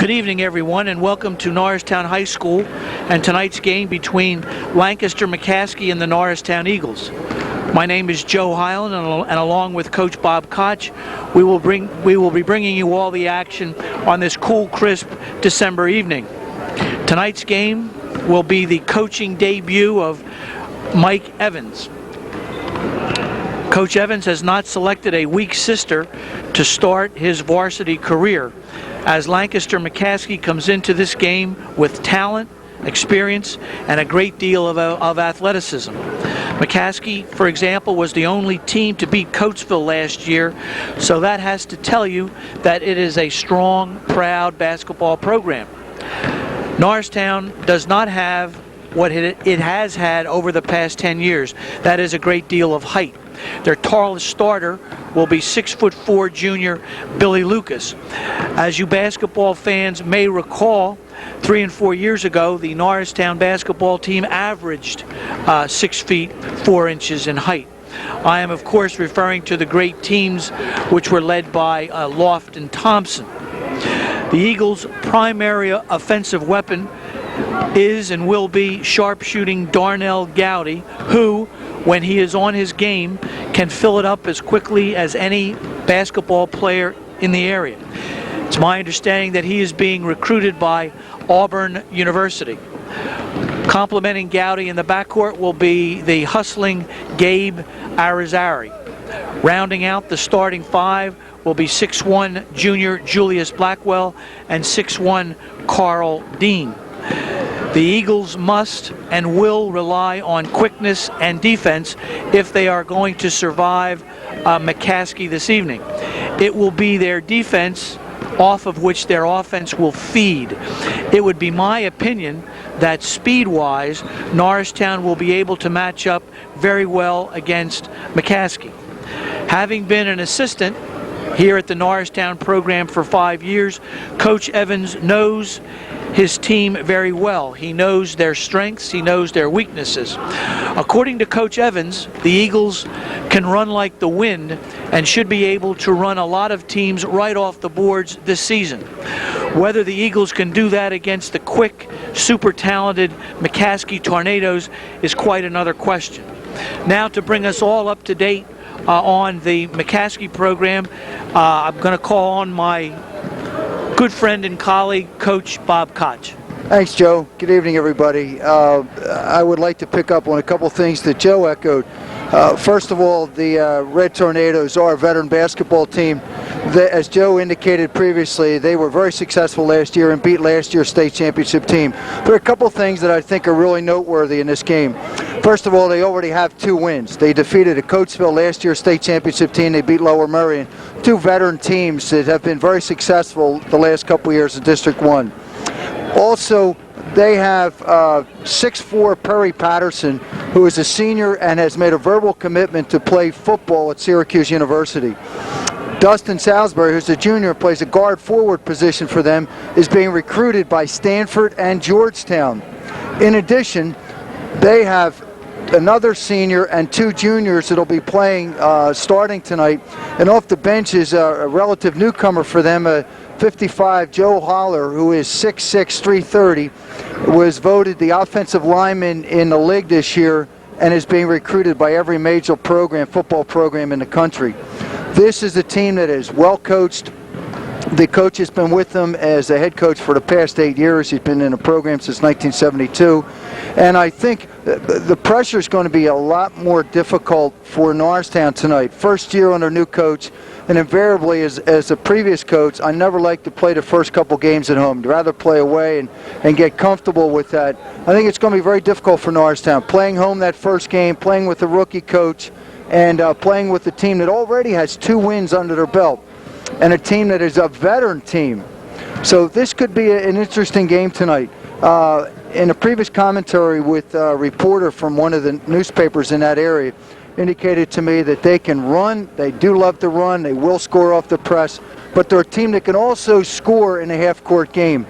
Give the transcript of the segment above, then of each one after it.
Good evening, everyone, and welcome to Norristown High School and tonight's game between Lancaster McCaskey and the Norristown Eagles. My name is Joe Hyland, and along with Coach Bob Koch, we will be bringing you all the action on this cool, crisp December evening. Tonight's game will be the coaching debut of Mike Evans. Coach Evans has not selected a weak sister to start his varsity career, as Lancaster McCaskey comes into this game with talent, experience, and a great deal of athleticism. McCaskey, for example, was the only team to beat Coatesville last year, so that has to tell you that it is a strong, proud basketball program. Norristown does not have what it has had over the past 10 years. That is a great deal of height. Their tallest starter will be 6'4" junior Billy Lucas. As you basketball fans may recall, 3 and 4 years ago, the Norristown basketball team averaged 6 feet 4 inches in height. I am, of course, referring to the great teams which were led by Loft and Thompson. The Eagles' primary offensive weapon is and will be sharpshooting Darnell Gowdy, who, when he is on his game, can fill it up as quickly as any basketball player in the area. It's my understanding that he is being recruited by Auburn University. Complementing Gowdy in the backcourt will be the hustling Gabe Arizari. Rounding out the starting five will be 6'1" junior Julius Blackwell and 6'1" Carl Dean. The Eagles must and will rely on quickness and defense if they are going to survive McCaskey this evening. It will be their defense off of which their offense will feed. It would be my opinion that speed-wise, Norristown will be able to match up very well against McCaskey. Having been an assistant here at the Norristown program for 5 years, Coach Evans knows his team very well. He knows their strengths, he knows their weaknesses. According to Coach Evans, the Eagles can run like the wind and should be able to run a lot of teams right off the boards this season. Whether the Eagles can do that against the quick, super talented McCaskey Tornadoes is quite another question. Now, to bring us all up to date on the McCaskey program, I'm going to call on my good friend and colleague, Coach Bob Koch. Thanks, Joe. Good evening, everybody. I would like to pick up on a couple things that Joe echoed. First of all, the Red Tornadoes are a veteran basketball team. As Joe indicated previously, they were very successful last year and beat last year's state championship team. There are a couple things that I think are really noteworthy in this game. First of all, they already have 2 wins. They defeated a Coatesville last year's state championship team. They beat Lower Merion. 2 veteran teams that have been very successful the last couple years in District 1. Also, they have 6'4" Perry Patterson, who is a senior and has made a verbal commitment to play football at Syracuse University. Dustin Salisbury, who's a junior, plays a guard forward position for them, is being recruited by Stanford and Georgetown. In addition, they have another senior and 2 juniors that'll be playing starting tonight. And off the bench is a relative newcomer for them, 55, Joe Holler, who is 6'6", 330, was voted the offensive lineman in the league this year and is being recruited by every major football program in the country. This is a team that is well coached. The coach has been with them as a head coach for the past 8 years. He's been in the program since 1972. And I think the pressure is going to be a lot more difficult for Norristown tonight. First year under new coach, and invariably as a previous coach, I never like to play the first couple games at home. I'd rather play away and get comfortable with that. I think it's going to be very difficult for Norristown. Playing home that first game, playing with a rookie coach, and playing with a team that already has 2 wins under their belt, and a team that is a veteran team. So this could be an interesting game tonight. In a previous commentary with a reporter from one of the newspapers in that area, indicated to me that they can run, they do love to run, they will score off the press, but they're a team that can also score in a half-court game.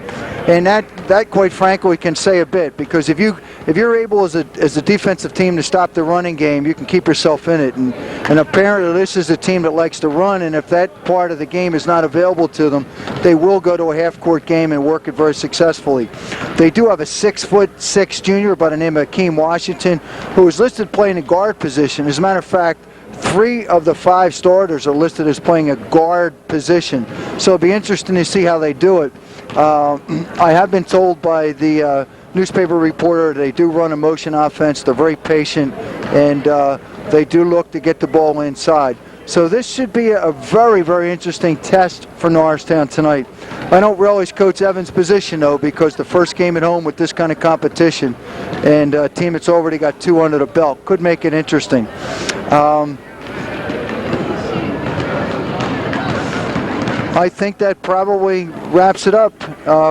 And that quite frankly can say a bit, because if you're able as a defensive team to stop the running game, you can keep yourself in it. And apparently this is a team that likes to run, and if that part of the game is not available to them, they will go to a half-court game and work it very successfully. They do have a 6'6" junior by the name of Akeem Washington, who is listed playing the guard position. As a matter of fact, 3 of the 5 starters are listed as playing a guard position. So it'll be interesting to see how they do it. I have been told by the newspaper reporter they do run a motion offense. They're very patient, and they do look to get the ball inside. So this should be a very, very interesting test for Norristown tonight. I don't relish Coach Evans' position, though, because the first game at home with this kind of competition and a team that's already got 2 under the belt could make it interesting. I think that probably wraps it up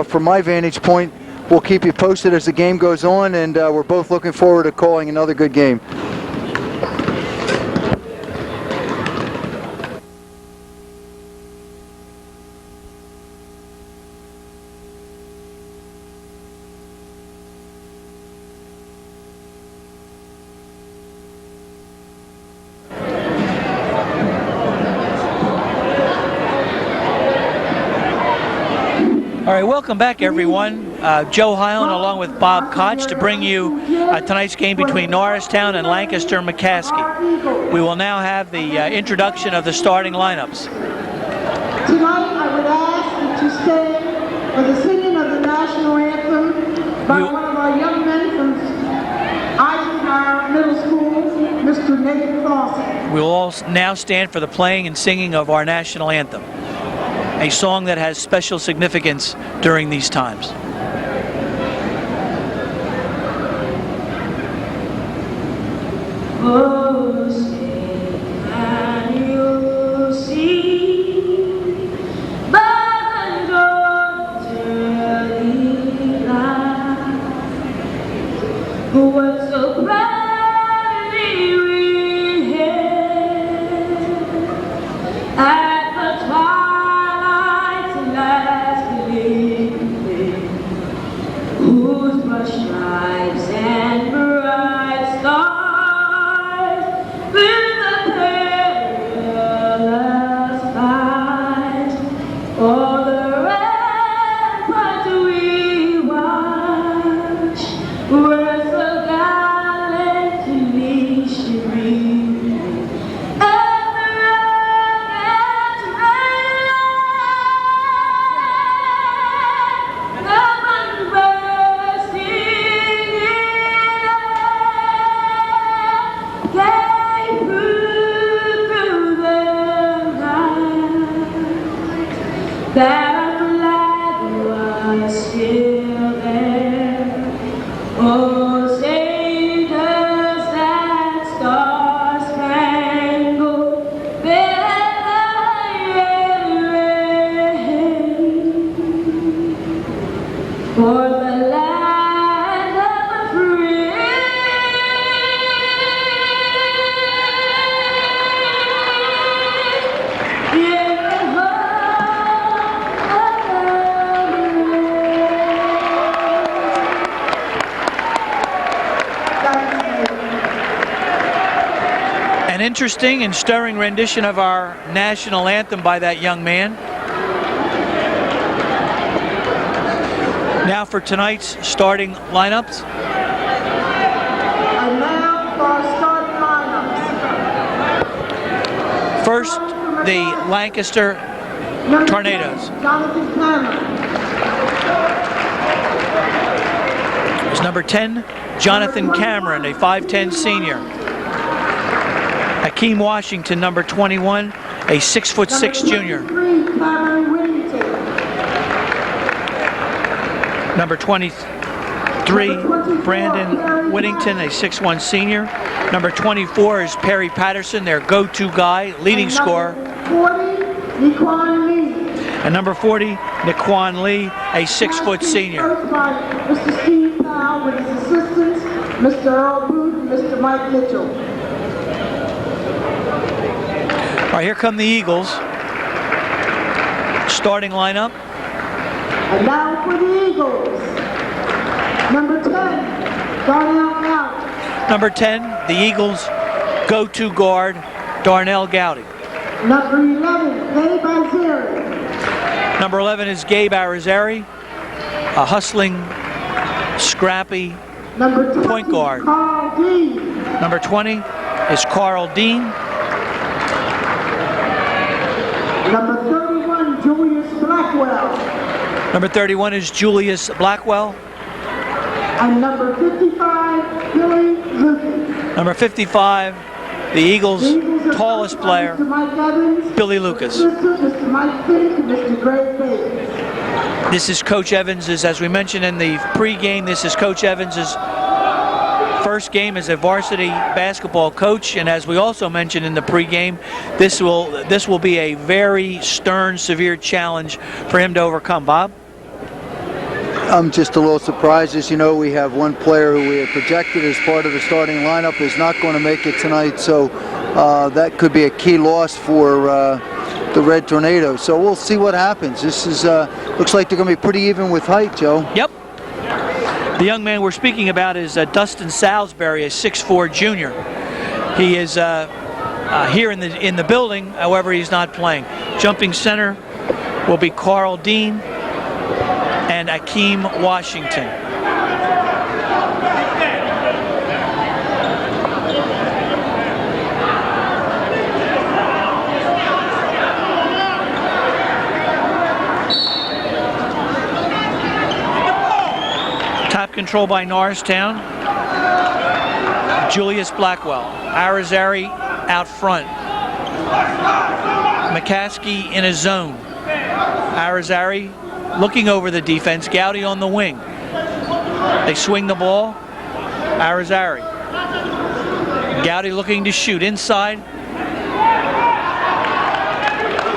from my vantage point. We'll keep you posted as the game goes on, and we're both looking forward to calling another good game. All right, welcome back, everyone. Joe Hyland along with Bob Koch to bring you tonight's game between Norristown and Lancaster McCaskey. We will now have the introduction of the starting lineups. Tonight, I would ask that you stand for the singing of the national anthem by one of our young men from Eisenhower Middle School, Mr. Nathan Clausen. We will all now stand for the playing and singing of our national anthem, a song that has special significance during these times. Oh, say can you see by the dawn's early light what so proudly we hailed at the twilight's last gleaming, whose bright stripes and bright stars that our flag was still there. Oh, saved us that star-spangled banner yet for the land of the free. An interesting and stirring rendition of our national anthem by that young man. Now for tonight's starting lineups. And now for our starting lineups. First, the Lancaster Number Tornadoes. 10, Jonathan Cameron. It's number 10, Jonathan Cameron, a 5'10" senior. Akeem Washington, number 21, a 6'6" junior. Number 23, Brandon Whittington, a 6'1" senior. Number 24 is Perry Patterson, their go-to guy, leading scorer. And number 40, Naquan Lee, a 6' senior. Mr. Steve Powell with his assistants, Mr. Earl Booth and Mr. Mike Mitchell. All right, here come the Eagles. Starting lineup. And now for the Eagles. Number 10, Darnell Gowdy. Number 10, the Eagles' go-to guard, Darnell Gowdy. Number 11, Gabe Azeri. Number 11 is Gabe Arizari, a hustling, scrappy Number 20, point guard. Carl Dean. Number 20 is Carl Dean. Number 31, Julius Blackwell. Number 31 is Julius Blackwell. And number 55, Billy Lucas. Number 55, the Eagles' The Eagles are tallest coached by player, Mr. Mike Evans, Billy Lucas. Mr. Mike Fink, and Mr. Greg Bates. This is Coach Evans's, as we mentioned in the pregame, this is Coach Evans's first game as a varsity basketball coach, and as we also mentioned in the pregame, this will be a very stern, severe challenge for him to overcome. Bob? I'm just a little surprised. As you know, we have one player who we had projected as part of the starting lineup is not going to make it tonight, so that could be a key loss for the Red Tornadoes. So we'll see what happens. This is looks like they're going to be pretty even with height, Joe. Yep. The young man we're speaking about is Dustin Salisbury, a 6'4" junior. He is here in the building, however, he's not playing. Jumping center will be Carl Dean and Akeem Washington. Top control by Norristown. Julius Blackwell. Arizari out front. McCaskey in a zone. Arizari looking over the defense. Gowdy on the wing. They swing the ball. Arizari. Gowdy looking to shoot inside.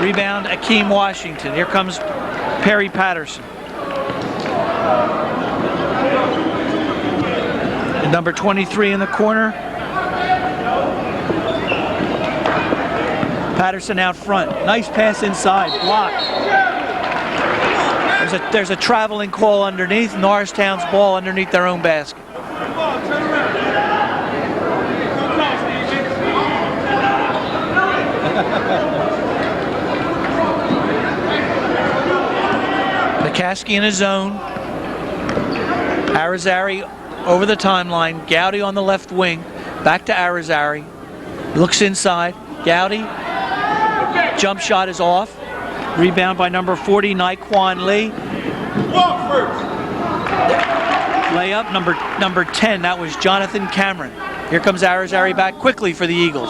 Rebound, Akeem Washington. Here comes Perry Patterson. And number 23 in the corner. Patterson out front. Nice pass inside. Blocked. There's a traveling call underneath. Norristown's ball underneath their own basket. McCaskey in his zone. Arizari over the timeline. Gowdy on the left wing. Back to Arizari. Looks inside. Gowdy. Jump shot is off. Rebound by number 40, Naquan Lee. Layup, number 10, that was Jonathan Cameron. Here comes Arizari back quickly for the Eagles.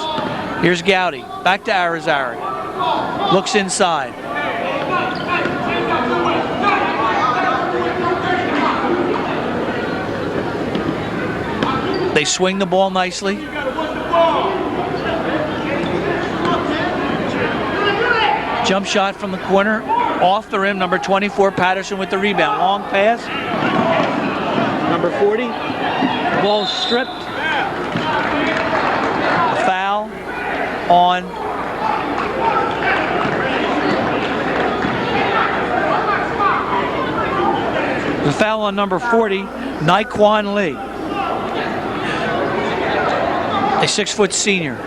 Here's Gowdy, back to Arizari. Looks inside. They swing the ball nicely. Jump shot from the corner, off the rim, number 24, Patterson with the rebound. Long pass, number 40, the ball stripped. A foul on number 40, Naquan Lee, a 6-foot senior.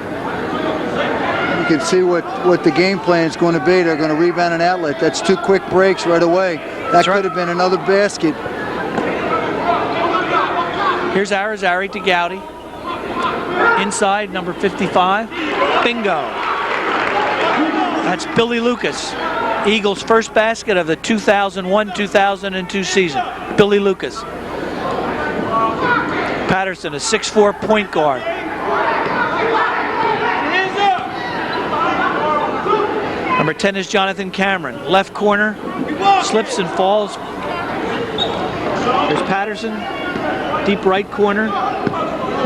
You can see what the game plan is going to be. They're going to rebound an outlet. That's 2 quick breaks right away. That could have been another basket. Here's Arizari to Gowdy. Inside, number 55. Bingo. That's Billy Lucas. Eagles' first basket of the 2001-2002 season. Billy Lucas. Patterson, a 6'4" point guard. Number 10 is Jonathan Cameron. Left corner, slips and falls. There's Patterson, deep right corner,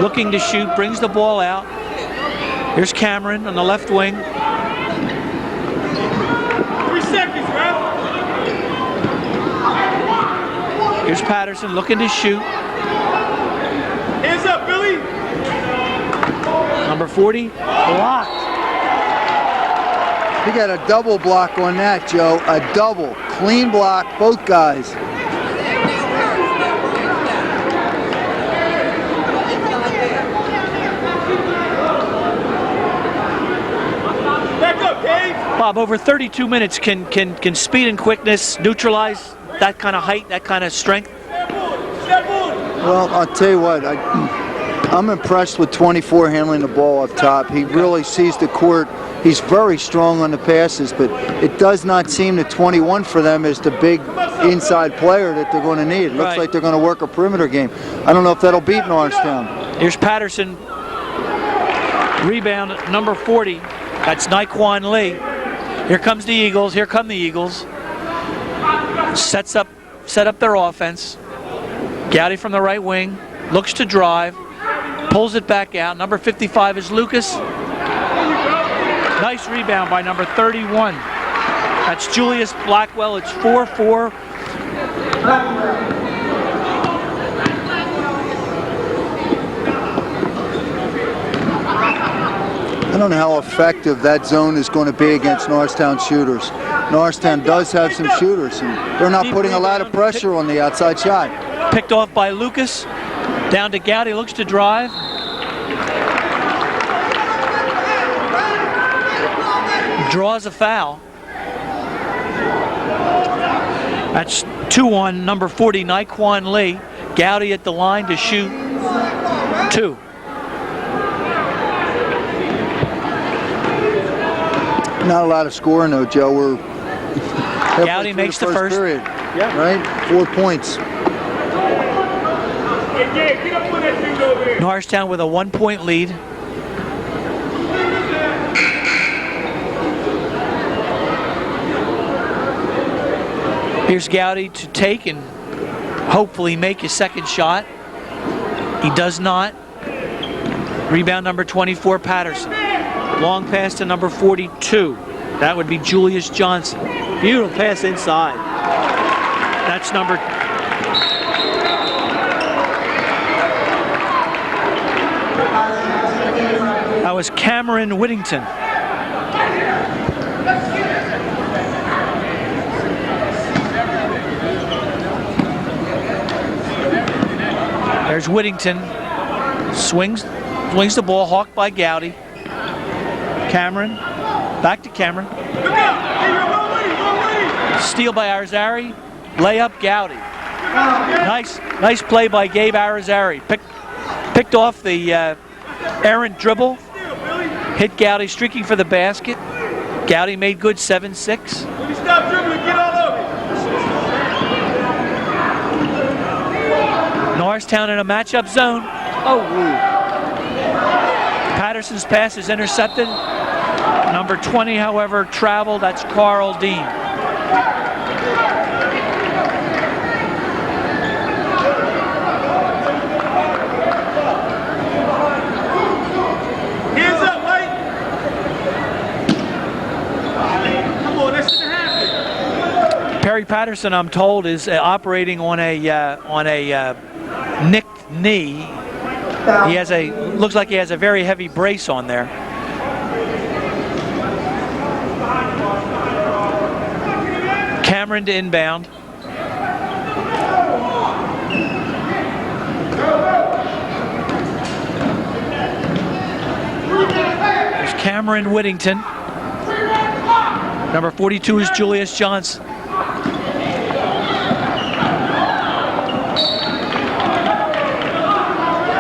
looking to shoot, brings the ball out. Here's Cameron on the left wing. 3 seconds, man. Here's Patterson looking to shoot. Hands up, Billy. Number 40, blocked. He got a double block on that, Joe. A double. Clean block, both guys. Back up, Dave. Bob, over 32 minutes, can speed and quickness neutralize that kind of height, that kind of strength? Step on. Step on. Well, I'll tell you what. I'm impressed with 24 handling the ball up top. He really sees the court. He's very strong on the passes, but it does not seem that 21 for them is the big inside player that they're going to need. It looks like they're going to work a perimeter game. I don't know if that'll beat Norristown. Here's Patterson. Rebound number 40. That's Naquan Lee. Here comes the Eagles. Here come the Eagles. Set up their offense. Gowdy from the right wing. Looks to drive. Pulls it back out. Number 55 is Lucas. Nice rebound by number 31. That's Julius Blackwell. It's 4-4. I don't know how effective that zone is going to be against Norristown shooters. Norristown does have some shooters, and they're not putting a lot of pressure on the outside shot. Picked off by Lucas. Down to Gowdy. Looks to drive. Draws a foul. That's 2 on number 40, Naquan Lee. Gowdy at the line to shoot 2. Not a lot of scoring though, Joe. We're Gowdy makes the first period. Yeah. Right? 4 points. Hey, Dave, get up on that dude over there. Norristown with a 1-point lead. Here's Gowdy to take and hopefully make his second shot. He does not. Rebound number 24, Patterson. Long pass to number 42. That would be Julius Johnson. Beautiful pass inside. That's number... That was Cameron Whittington. There's Whittington. Swings the ball, hawked by Gowdy. Cameron, back to Cameron. Steal by Arizari. Layup, Gowdy. Nice play by Gabe Arizari. Picked off the errant dribble. Hit Gowdy, streaking for the basket. Gowdy made good, 7-6. When you stop dribbling, get all over it. Norristown in a matchup zone. Oh, Patterson's pass is intercepted. Number 20, however, traveled. That's Carl Dean. Hands up, Mike. Come on, that shouldn't happen. Perry Patterson, I'm told, is operating on a nicked knee. He has looks like he has a very heavy brace on there. Cameron to inbound. There's Cameron Whittington. Number 42 is Julius Johnson.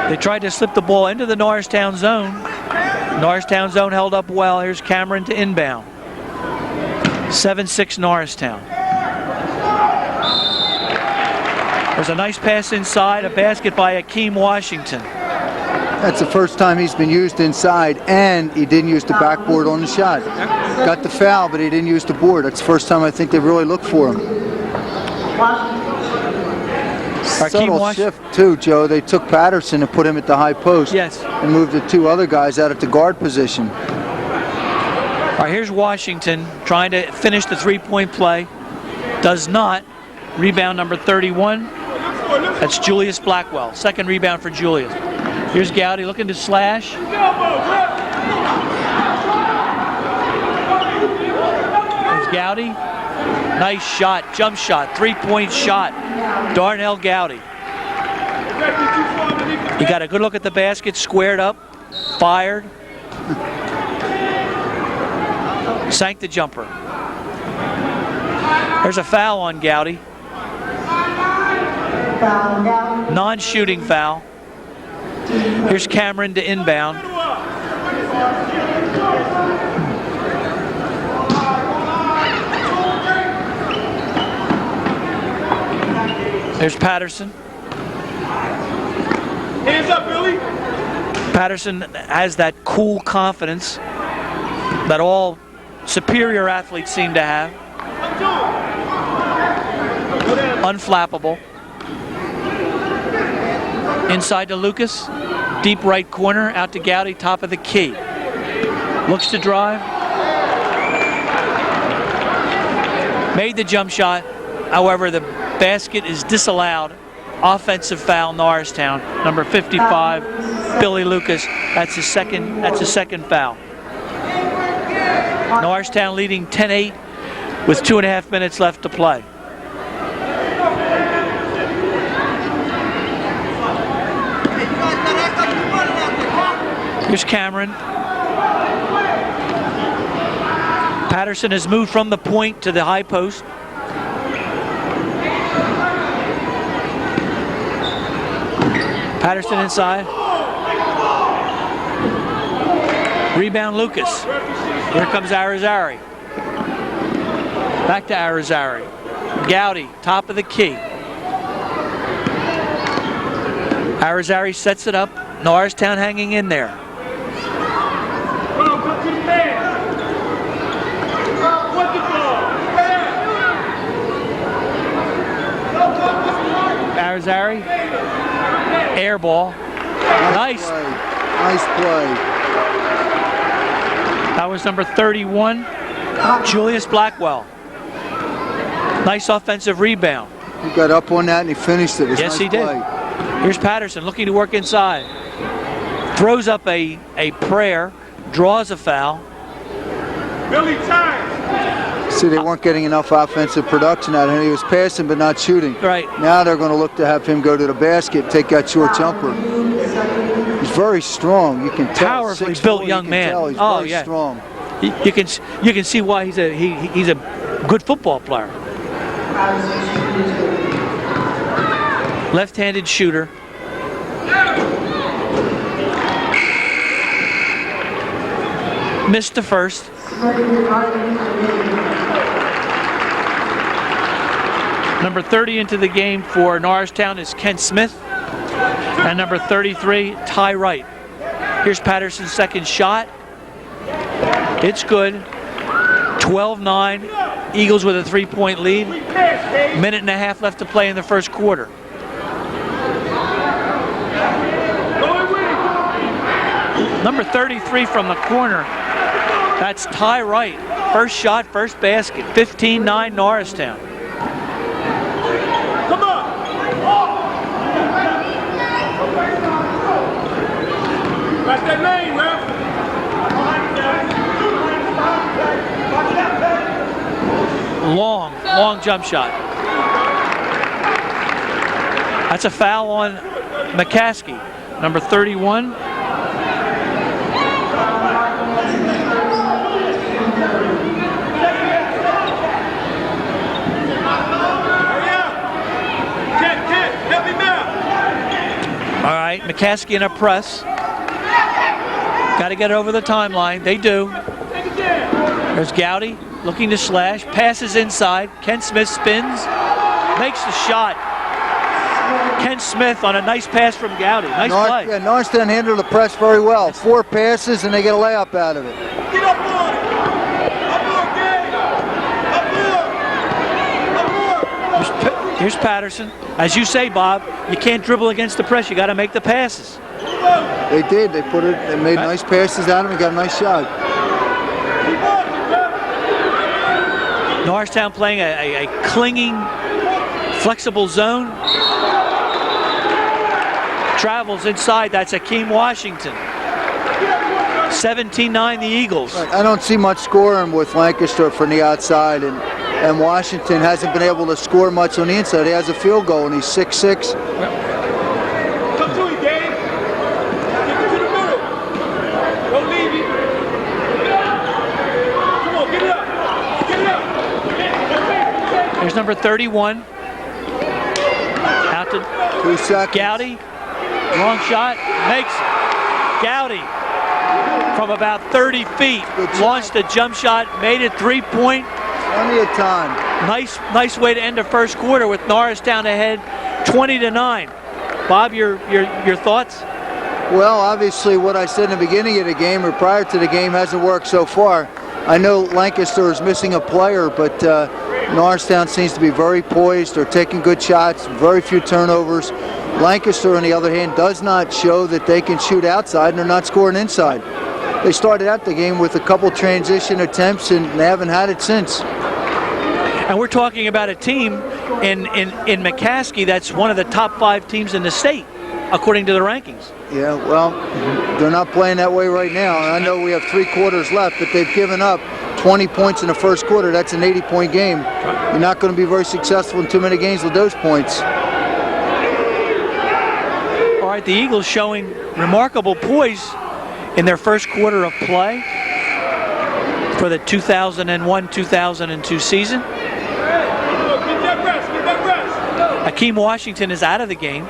They tried to slip the ball into the Norristown zone. Norristown zone held up well. Here's Cameron to inbound. 7-6 Norristown. There's a nice pass inside, a basket by Akeem Washington. That's the first time he's been used inside, and he didn't use the backboard on the shot. Got the foul, but he didn't use the board. That's the first time I think they've really looked for him. Subtle shift too, Joe. They took Patterson and put him at the high post. Yes. And moved the 2 other guys out at the guard position. All right, here's Washington trying to finish the 3-point play. Does not. Rebound number 31. That's Julius Blackwell. Second rebound for Julius. Here's Gowdy looking to slash. Gowdy. Nice shot, jump shot, three-point shot. Darnell Gowdy. He got a good look at the basket, squared up, fired. Sank the jumper. There's a foul on Gowdy. Non-shooting foul. Here's Cameron to inbound. There's Patterson. Hands up, Billy. Patterson has that cool confidence that all superior athletes seem to have. Unflappable. Inside to Lucas. Deep right corner, out to Gowdy, top of the key. Looks to drive. Made the jump shot. However, the basket is disallowed. Offensive foul, Norristown. Number 55, Billy Lucas. That's his second foul. Norristown leading 10-8 with 2.5 minutes left to play. Here's Cameron. Patterson has moved from the point to the high post. Patterson inside. Rebound Lucas. Here comes Arizari. Back to Arizari. Gowdy, top of the key. Arizari sets it up. Norristown hanging in there. Arizari. Air ball. Nice. Nice play. That was number 31, Julius Blackwell. Nice offensive rebound. He got up on that and he finished it. Yes, nice he did. play. Here's Patterson looking to work inside. Throws up a prayer, draws a foul. Billy, time. See, they weren't getting enough offensive production out of him. He was passing but not shooting. Right. Now they're going to look to have him go to the basket, take that short jumper. He's very strong. You can tell. Powerfully 6'4", built you young can man. tell. He's Oh, very yeah. strong. You can see why he's a good football player. Left-handed shooter. Missed the first. Number 30 into the game for Norristown is Kent Smith. And number 33, Ty Wright. Here's Patterson's second shot. It's good. 12-9. Eagles with a 3-point lead. Minute and a half left to play in the first quarter. Number 33 from the corner. That's Ty Wright. First shot, first basket. 15-9 Norristown. Come on. That's that name, ref. Long jump shot. That's a foul on McCaskey, number 31. All right, McCaskey in a press. Got to get over the timeline. They do. There's Gowdy looking to slash. Passes inside. Ken Smith spins. Makes the shot. Ken Smith on a nice pass from Gowdy. Nice play. Yeah, Norristown handled the press very well. 4 passes and they get a layup out of it. Get up on it. Up on, gang. Up on. Here's Patterson. As you say, Bob, you can't dribble against the press. You got to make the passes. They did. They made nice passes out of him. Got a nice shot. Norristown playing a clinging, flexible zone. Travels inside. That's Akeem Washington. 17-9 the Eagles. I don't see much scoring with Lancaster from the outside, and Washington hasn't been able to score much on the inside. He has a field goal, and he's 6'6". Come to it, Dave. Take it to the middle. Don't leave it. Come on, get it up. Get it up. There's number 31. Out to 2 seconds. Gowdy. Long shot. Makes it. Gowdy from about 30 feet. Launched a jump shot. Made it 3-point. Plenty of time. Nice way to end the first quarter with Norristown ahead 20-9. Bob, your thoughts? Well, obviously what I said in the beginning of the game or prior to the game hasn't worked so far. I know Lancaster is missing a player, but Norristown seems to be very poised. They're taking good shots, very few turnovers. Lancaster, on the other hand, does not show that they can shoot outside, and they're not scoring inside. They started out the game with a couple transition attempts, and they haven't had it since. And we're talking about a team in McCaskey that's one of the top 5 teams in the state, according to the rankings. Yeah, well, they're not playing that way right now. I know we have 3 quarters left, but they've given up 20 points in the first quarter. That's an 80-point game. You're not going to be very successful in too many games with those points. All right, the Eagles showing remarkable poise in their first quarter of play for the 2001-2002 season. Get that rest. Get that rest. Akeem Washington is out of the game.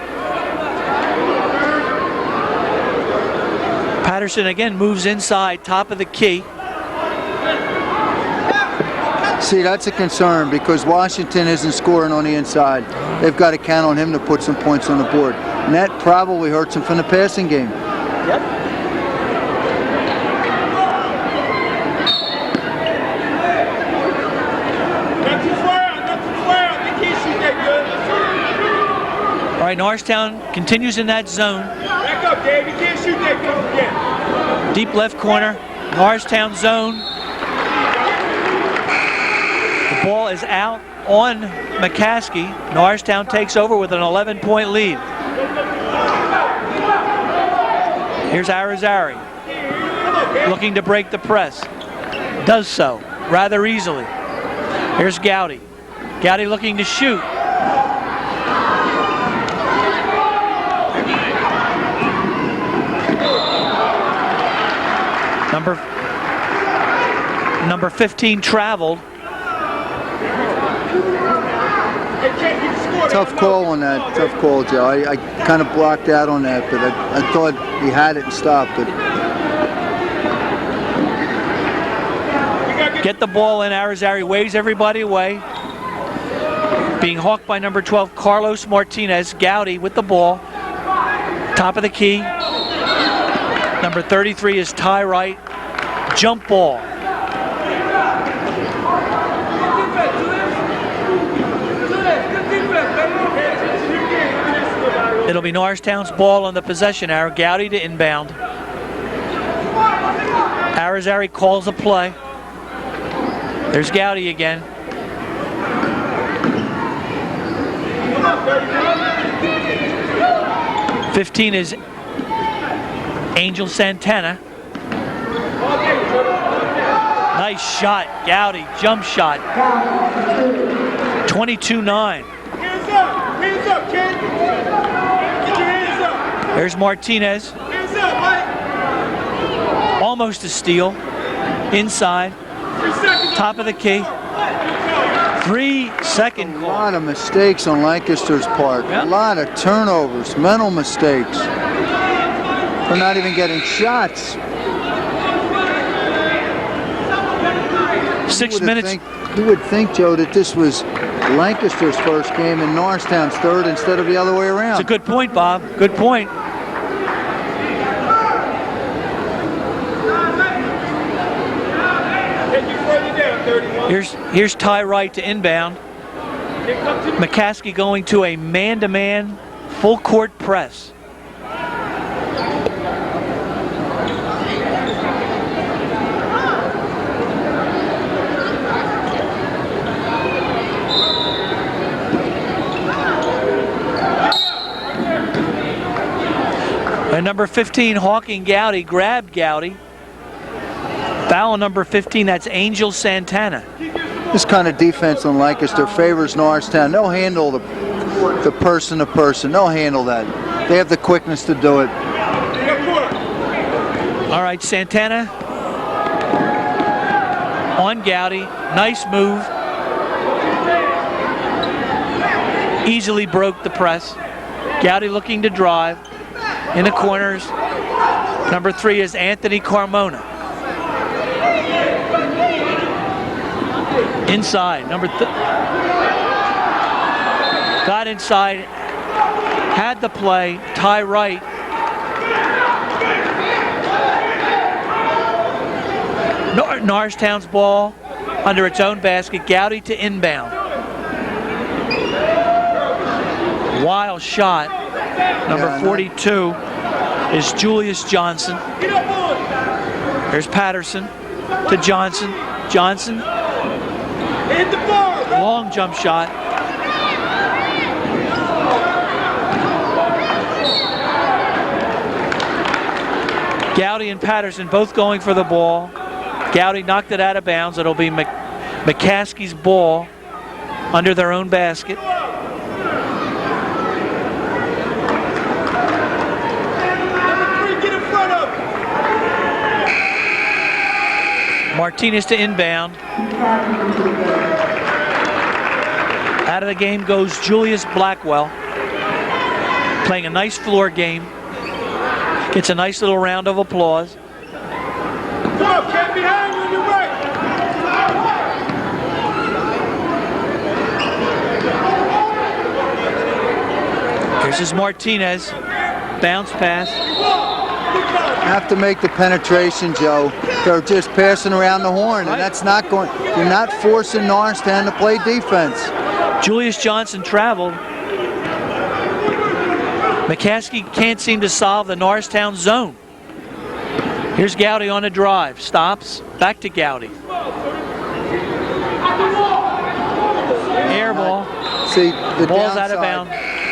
Patterson again moves inside, top of the key. See, that's a concern because Washington isn't scoring on the inside. They've got to count on him to put some points on the board. And that probably hurts him from the passing game. Yep. Not too far out. Not too far out. They can't shoot that good. All right, Norristown continues in that zone. Back up, Dave. You can't shoot that good again. Deep left corner, Norristown zone. The ball is out on McCaskey. Norristown takes over with an 11-point lead. Here's Arizari, looking to break the press. Does so rather easily. Here's Gowdy. Gowdy looking to shoot. Number 15 traveled. Tough call on that. Tough call, Joe. I kind of blocked out on that, but I thought he had it and stopped. But Get the ball in. Arizari waves everybody away. Being hawked by number 12, Carlos Martinez. Gowdy with the ball. Top of the key. Number 33 is Ty Wright. Jump ball. It'll be Norristown's ball on the possession arrow. Gowdy to inbound. Arizari calls a play. There's Gowdy again. '15 is Angel Santana. Nice shot, Gowdy, jump shot. 22-9. Hands up, kid. Get your hands up. There's Martinez. Hands up, Mike. Almost a steal. Inside. 3 seconds. Top of the key. 3-second a call. lot of mistakes on Lancaster's part. Yep. A lot of turnovers, mental mistakes. They're not even getting shots. 6 minutes. You would think, Joe, that this was Lancaster's first game and Norristown's third instead of the other way around. It's a good point, Bob. Good point. Take you further down, 31. Here's Ty Wright to inbound. McCaskey going to a man-to-man full court press. And number 15, Hawking Gowdy, grabbed Gowdy. Foul on number 15, that's Angel Santana. This kind of defense on Lancaster favors Norristown. They'll handle the person to person. They'll handle that. They have the quickness to do it. All right, Santana on Gowdy. Nice move. Easily broke the press. Gowdy looking to drive. In the corners, number 3 is Anthony Carmona. Inside, got inside, had the play, tie right. Norristown's ball under its own basket. Gowdy to inbound. Wild shot. Number 42 is Julius Johnson. There's Patterson to Johnson. Johnson. Long jump shot. Gowdy and Patterson both going for the ball. Gowdy knocked it out of bounds. It'll be McCaskey's ball under their own basket. Martinez to inbound. Out of the game goes Julius Blackwell. Playing a nice floor game. Gets a nice little round of applause. Here's his Martinez. Bounce pass. Have to make the penetration, Joe. They're just passing around the horn, and that's not going. You're not forcing Norristown to play defense. Julius Johnson traveled. McCaskey can't seem to solve the Norristown zone. Here's Gowdy on a drive. Stops. Back to Gowdy. Air ball. See, the ball's downside, out of bounds.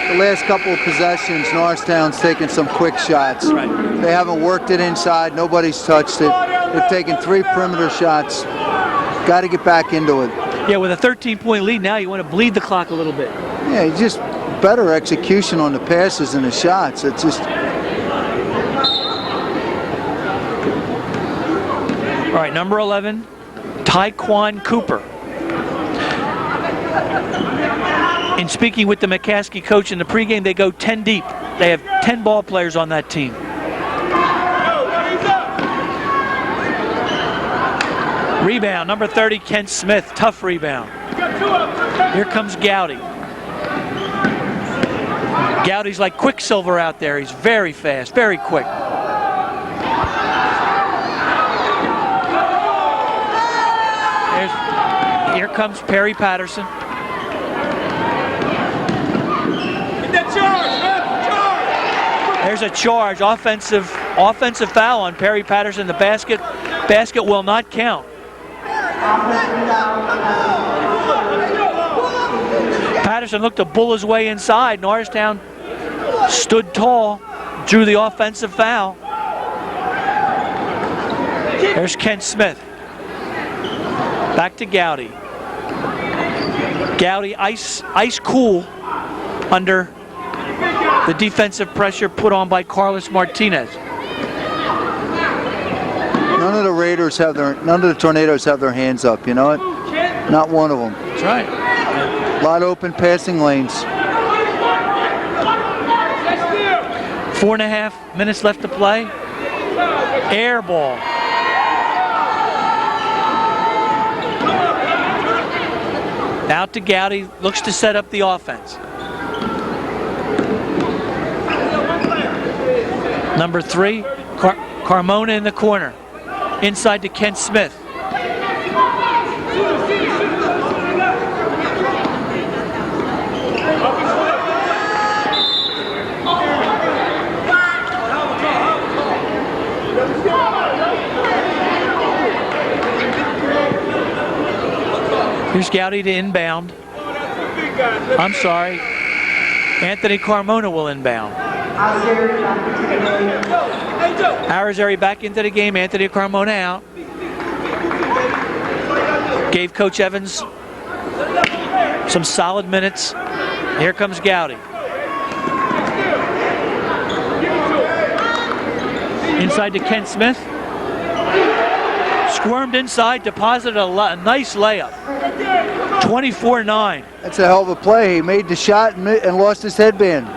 The last couple of possessions, Norristown's taken some quick shots. Right. They haven't worked it inside. Nobody's touched it. They've taken 3 perimeter shots. Got to get back into it. Yeah, with a 13-point lead now, you want to bleed the clock a little bit. Yeah, just better execution on the passes and the shots. It's just. All right, number 11, Tyquan Cooper. In speaking with the McCaskey coach in the pregame, they go 10 deep. They have 10 ball players on that team. Rebound, number 30, Kent Smith. Tough rebound. Here comes Gowdy. Gowdy's like Quicksilver out there. He's very fast, very quick. Here comes Perry Patterson. There's a charge, offensive foul on Perry Patterson. The basket will not count. Patterson looked to bull his way inside. Norristown stood tall, drew the offensive foul. There's Kent Smith. Back to Gowdy. Gowdy ice cool under the defensive pressure put on by Carlos Martinez. None of the Tornadoes have their hands up, you know it? Not one of them. That's right. A lot of open passing lanes. 4.5 minutes left to play. Air ball. Out to Gowdy, looks to set up the offense. Number 3, Carmona in the corner. Inside to Kent Smith. Here's Gowdy to inbound. I'm sorry. Anthony Carmona will inbound. Arizari back into the game. Anthony Carmona out. Gave Coach Evans some solid minutes. Here comes Gowdy. Inside to Ken Smith. Squirmed inside, deposited a nice layup. 24-9. That's a hell of a play. He made the shot and lost his headband.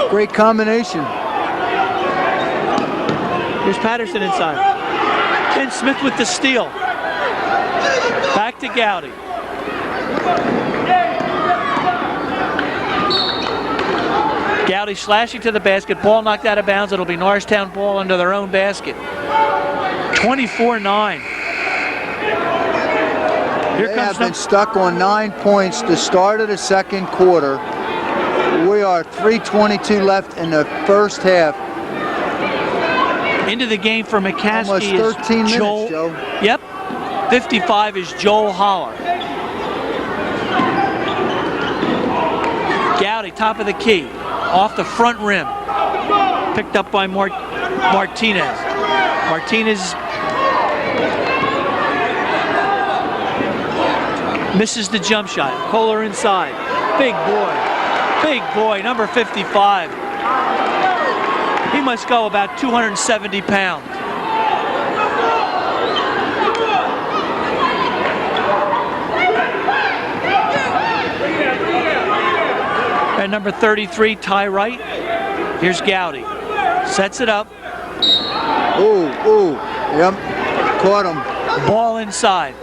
Great combination. Here's Patterson inside. Ken Smith with the steal. Back to Gowdy. Gowdy slashing to the basket. Ball knocked out of bounds. It'll be Norristown ball under their own basket. 24-9. They have been stuck on 9 points the start of the second quarter. We are 3:22 left in the first half. Into the game for McCaskey Almost 13 is Joel. minutes, Joe. Yep. 55 is Joel Holler. Gowdy, top of the key. Off the front rim. Picked up by Martinez. Martinez misses the jump shot. Kohler inside. Big boy, number 55. He must go about 270 pounds. And number 33, Ty Wright. Here's Gowdy. Sets it up. Ooh, yep, caught him. Ball inside.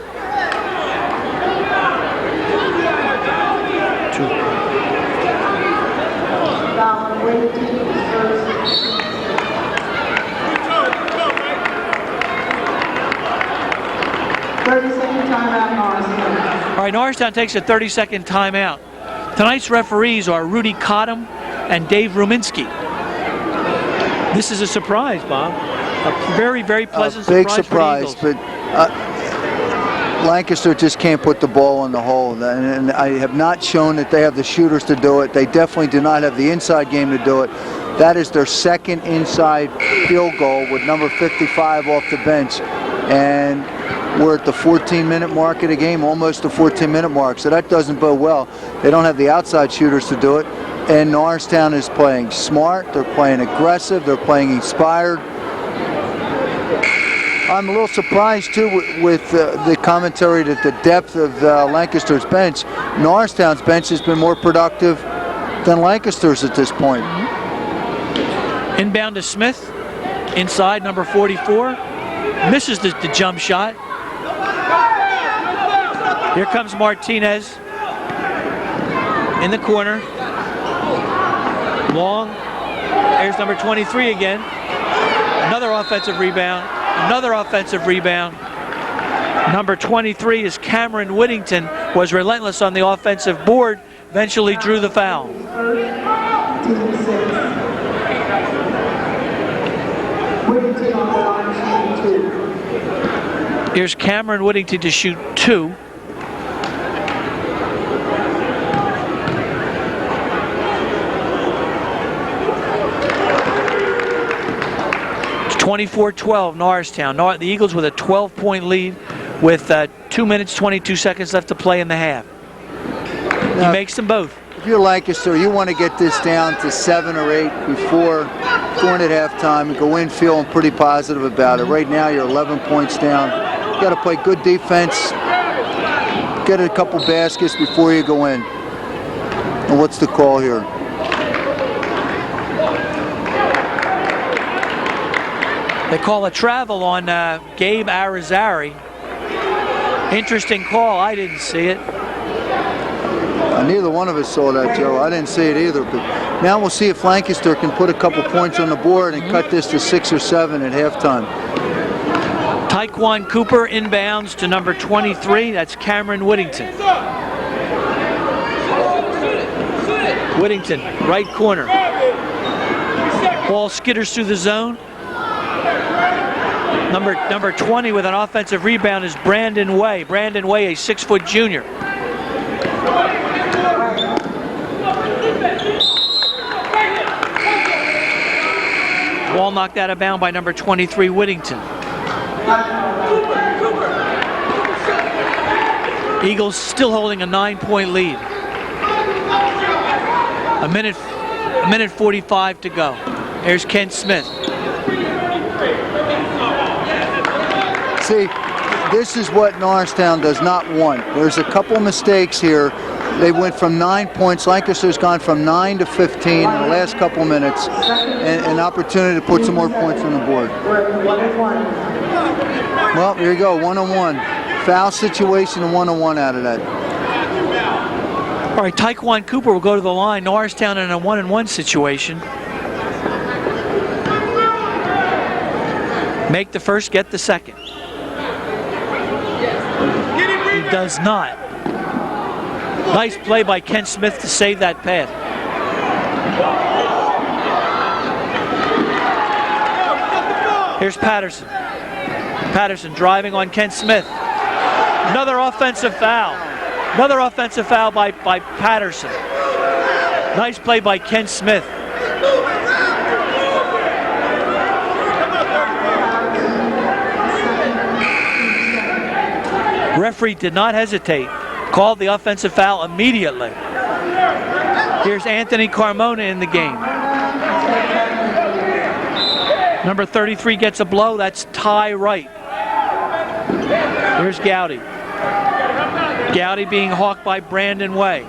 All right, Norristown takes a 30-second timeout. Tonight's referees are Rudy Cottam and Dave Ruminski. This is a surprise, Bob. A very, very pleasant big surprise for the but Eagles. Lancaster just can't put the ball in the hole, and I have not shown that they have the shooters to do it. They definitely do not have the inside game to do it. That is their second inside field goal with number 55 off the bench, and we're at the 14-minute mark of the game, almost the 14-minute mark, so that doesn't bode well. They don't have the outside shooters to do it, and Norristown is playing smart, they're playing aggressive, they're playing inspired. I'm a little surprised, too, with the commentary that the depth of Lancaster's bench. Norristown's bench has been more productive than Lancaster's at this point. Inbound to Smith, inside, number 44. Misses the jump shot. Here comes Martinez in the corner. Long. There's number 23 again. Another offensive rebound. Another offensive rebound. Number 23 is Cameron Whittington. Was relentless on the offensive board. Eventually drew the foul. Here's Cameron Whittington to shoot 2. It's 24-12 Norristown. The Eagles with a 12-point lead with 2 minutes, 22 seconds left to play in the half. He makes them both. If you're Lancaster, you want to get this down to 7 or 8 before going at halftime and go in feeling pretty positive about it. Right now, you're 11 points down. You got to play good defense, get a couple baskets before you go in. And what's the call here? They call a travel on Gabe Arizari. Interesting call. I didn't see it. Neither one of us saw that, Joe. I didn't see it either. But now we'll see if Lancaster can put a couple points on the board and cut this to 6 or 7 at halftime. Taekwon Cooper inbounds to number 23. That's Cameron Whittington. Whittington, right corner. Ball skitters through the zone. Number 20 with an offensive rebound is Brandon Way. Brandon Way, a 6-foot junior. Ball knocked out of bounds by number 23, Whittington. Eagles still holding a 9-point lead. A minute 45 to go. Here's Ken Smith. See, this is what Norristown does not want. There's a couple of mistakes here. They went from 9 points. Lancaster's gone from 9 to 15 in the last couple of minutes, and an opportunity to put some more points on the board. Well, here you go, 1-on-1. Foul situation and 1-on-1 out of that. All right, Taekwon Cooper will go to the line. Norristown in a 1-on-1 situation. Make the first, get the second. He does not. Nice play by Ken Smith to save that pass. Here's Patterson. Patterson driving on Ken Smith. Another offensive foul. Another offensive foul by Patterson. Nice play by Ken Smith. Referee did not hesitate. Called the offensive foul immediately. Here's Anthony Carmona in the game. Number 33 gets a blow. That's Ty Wright. Here's Gowdy. Gowdy being hawked by Brandon Way.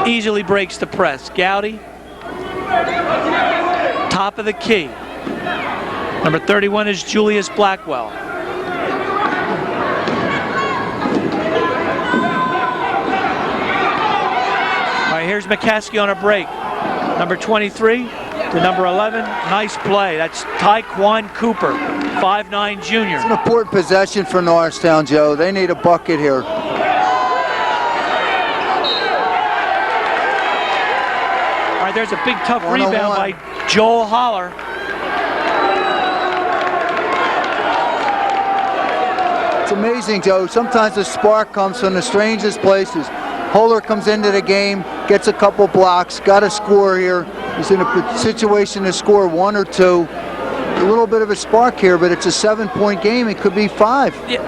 Easily breaks the press. Gowdy. Top of the key. Number 31 is Julius Blackwell. All right, here's McCaskey on a break. Number 23 to number 11. Nice play. That's Taekwon Cooper, 5'9" junior. It's an important possession for Norristown, Joe. They need a bucket here. All right, there's a big tough rebound by Joel Holler. It's amazing, Joe. Sometimes the spark comes from the strangest places. Holler comes into the game, gets a couple blocks, got a score here. He's in a situation to score 1 or 2. A little bit of a spark here, but it's a 7-point game. It could be 5. Yeah.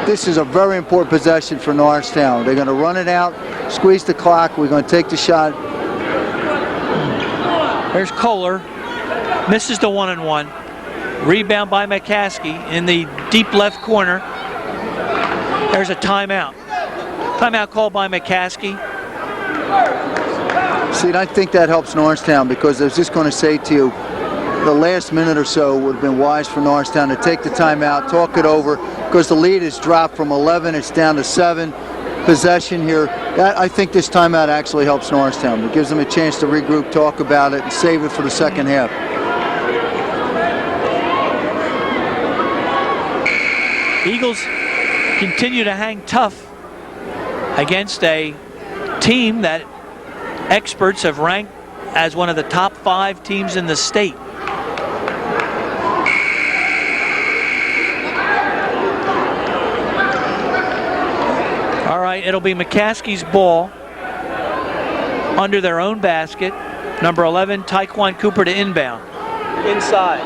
This is a very important possession for Norristown. They're going to run it out, squeeze the clock. We're going to take the shot. There's Kohler. Misses the 1-on-1. Rebound by McCaskey in the deep left corner. There's a timeout. Timeout called by McCaskey. See, and I think that helps Norristown, because I was just going to say to you, the last minute or so would have been wise for Norristown to take the timeout, talk it over, because the lead has dropped from 11, it's down to 7. Possession here. I think this timeout actually helps Norristown. It gives them a chance to regroup, talk about it, and save it for the second half. Eagles continue to hang tough against a team that experts have ranked as one of the top 5 teams in the state. All right, it'll be McCaskey's ball under their own basket. Number 11, Taekwon Cooper to inbound. Inside.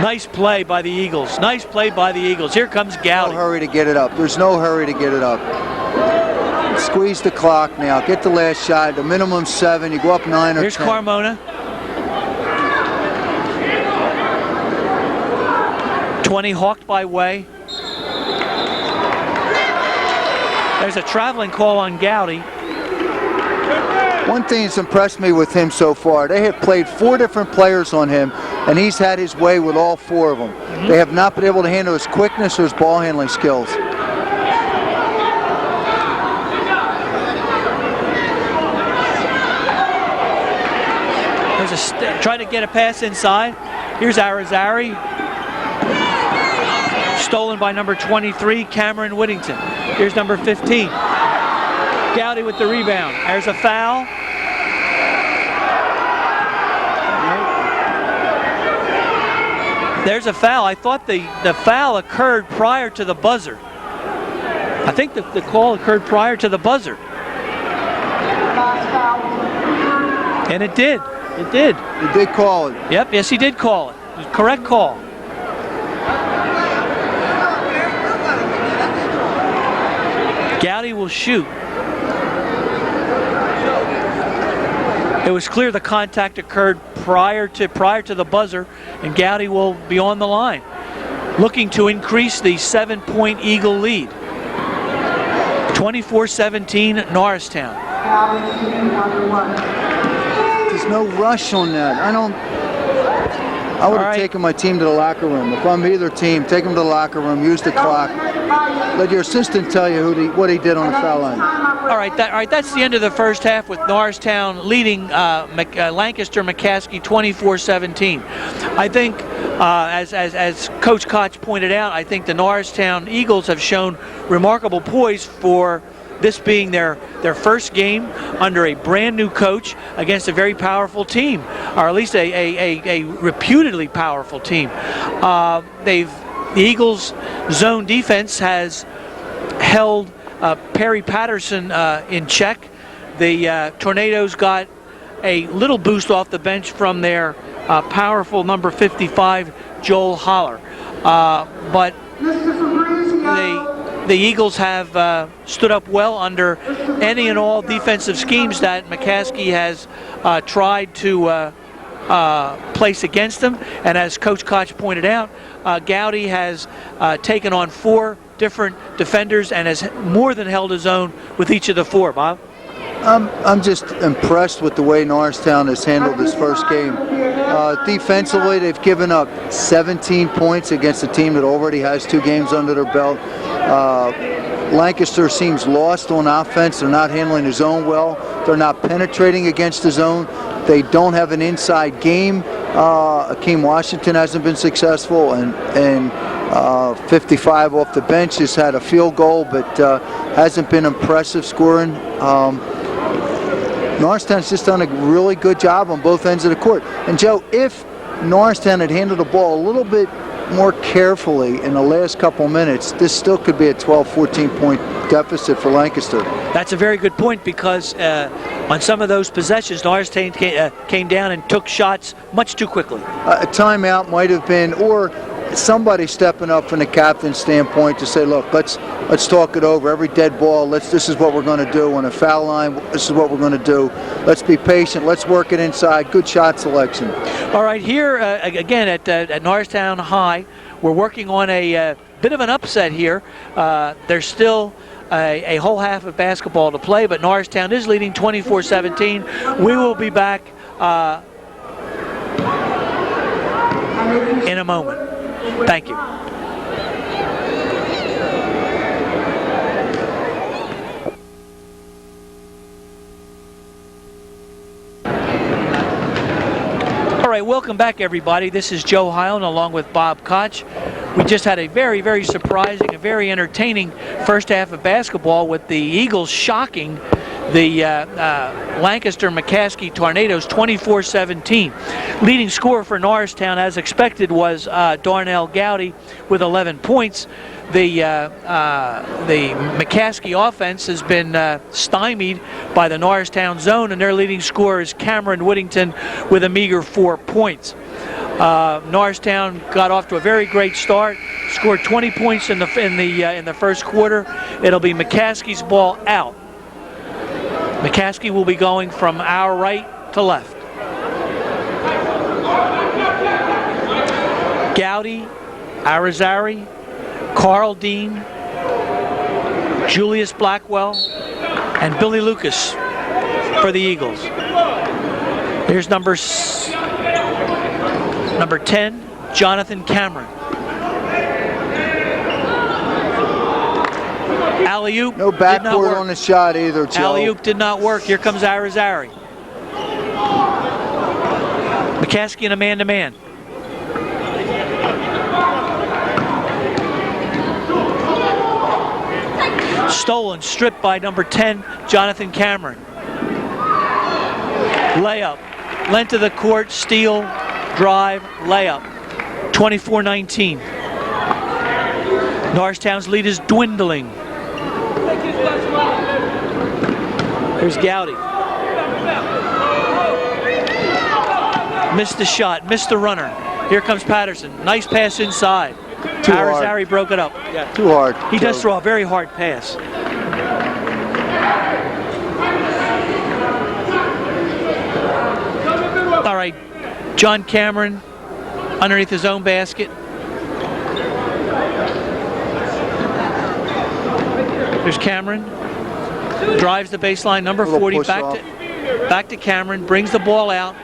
Nice play by the Eagles. Nice play by the Eagles. Here comes Gowdy. No hurry to get it up. There's no hurry to get it up. Squeeze the clock now. Get the last shot. The minimum 7. You go up 9 or 10. Here's Carmona. 20 hawked by Way. There's a traveling call on Gowdy. One thing that's impressed me with him so far, they have played 4 different players on him, and he's had his way with all 4 of them. They have not been able to handle his quickness or his ball handling skills. There's trying to get a pass inside. Here's Arizari. Stolen by number 23, Cameron Whittington. Here's number 15. Gowdy with the rebound. There's a foul. There's a foul. I thought the foul occurred prior to the buzzer. I think the call occurred prior to the buzzer. And it did. It did. He did call it. Yep, yes, he did call it. Correct call. Gowdy will shoot. It was clear the contact occurred prior to the buzzer, and Gowdy will be on the line, looking to increase the 7-point Eagle lead. 24-17 Norristown. There's no rush on that. I would have taken my team to the locker room. If I'm either team, take them to the locker room, use the clock. Let your assistant tell you what he did on the foul line. All right, that's the end of the first half with Norristown leading Lancaster McCaskey 24-17. I think, as Coach Koch pointed out, I think the Norristown Eagles have shown remarkable poise for this being their first game under a brand new coach against a very powerful team, or at least a reputedly powerful team. The Eagles' zone defense has held Perry Patterson in check. The Tornadoes got a little boost off the bench from their powerful number 55, Joel Holler. But the Eagles have stood up well under any and all defensive schemes that McCaskey has tried to place against them. And as Coach Koch pointed out, Gowdy has taken on 4 different defenders and has more than held his own with each of the 4. Bob? I'm just impressed with the way Norristown has handled this first game. Defensively, they've given up 17 points against a team that already has 2 games under their belt. Lancaster seems lost on offense. They're not handling the zone well. They're not penetrating against the zone. They don't have an inside game. Akeem Washington hasn't been successful, and 55 off the bench has had a field goal, but hasn't been impressive scoring. Norristown's just done a really good job on both ends of the court. And Joe, if Norristown had handled the ball a little bit more carefully in the last couple minutes, this still could be a 12-14 point deficit for Lancaster. That's a very good point, because on some of those possessions, Norristown came down and took shots much too quickly. A timeout might have been, or somebody stepping up from the captain's standpoint to say, look, let's talk it over. Every dead ball, this is what we're going to do. On a foul line, this is what we're going to do. Let's be patient. Let's work it inside. Good shot selection. All right, here again at Norristown High, we're working on a bit of an upset here. There's still a whole half of basketball to play, but Norristown is leading 24-17. We will be back in a moment. Thank you. All right, welcome back, everybody. This is Joe Hyland along with Bob Koch. We just had a very, very surprising and very entertaining first half of basketball with the Eagles shocking the Lancaster McCaskey Tornadoes 24-17. Leading scorer for Norristown, as expected, was Darnell Gowdy with 11 points. The McCaskey offense has been stymied by the Norristown zone, and their leading scorer is Cameron Whittington with a meager 4 points. Norristown got off to a very great start, scored 20 points in the first quarter. It'll be McCaskey's ball out. McCaskey will be going from our right to left. Gowdy, Arizari, Carl Dean, Julius Blackwell, and Billy Lucas for the Eagles. Here's number 10, Jonathan Cameron. Alley-oop. No backboard on the shot either, Joe. Alley-oop did not work. Here comes Arizari. McCaskey in a man-to-man. Stolen, stripped by number 10, Jonathan Cameron. Layup. Length of the court, steal, drive, layup. 24-19. Norristown's lead is dwindling. Here's Gowdy. Missed the shot, missed the runner. Here comes Patterson. Nice pass inside. Too hard. Arizari broke it up. Yeah. Too hard. He does throw a very hard pass. All right, John Cameron underneath his own basket. There's Cameron. Drives the baseline, number 40, back to Cameron, brings the ball out.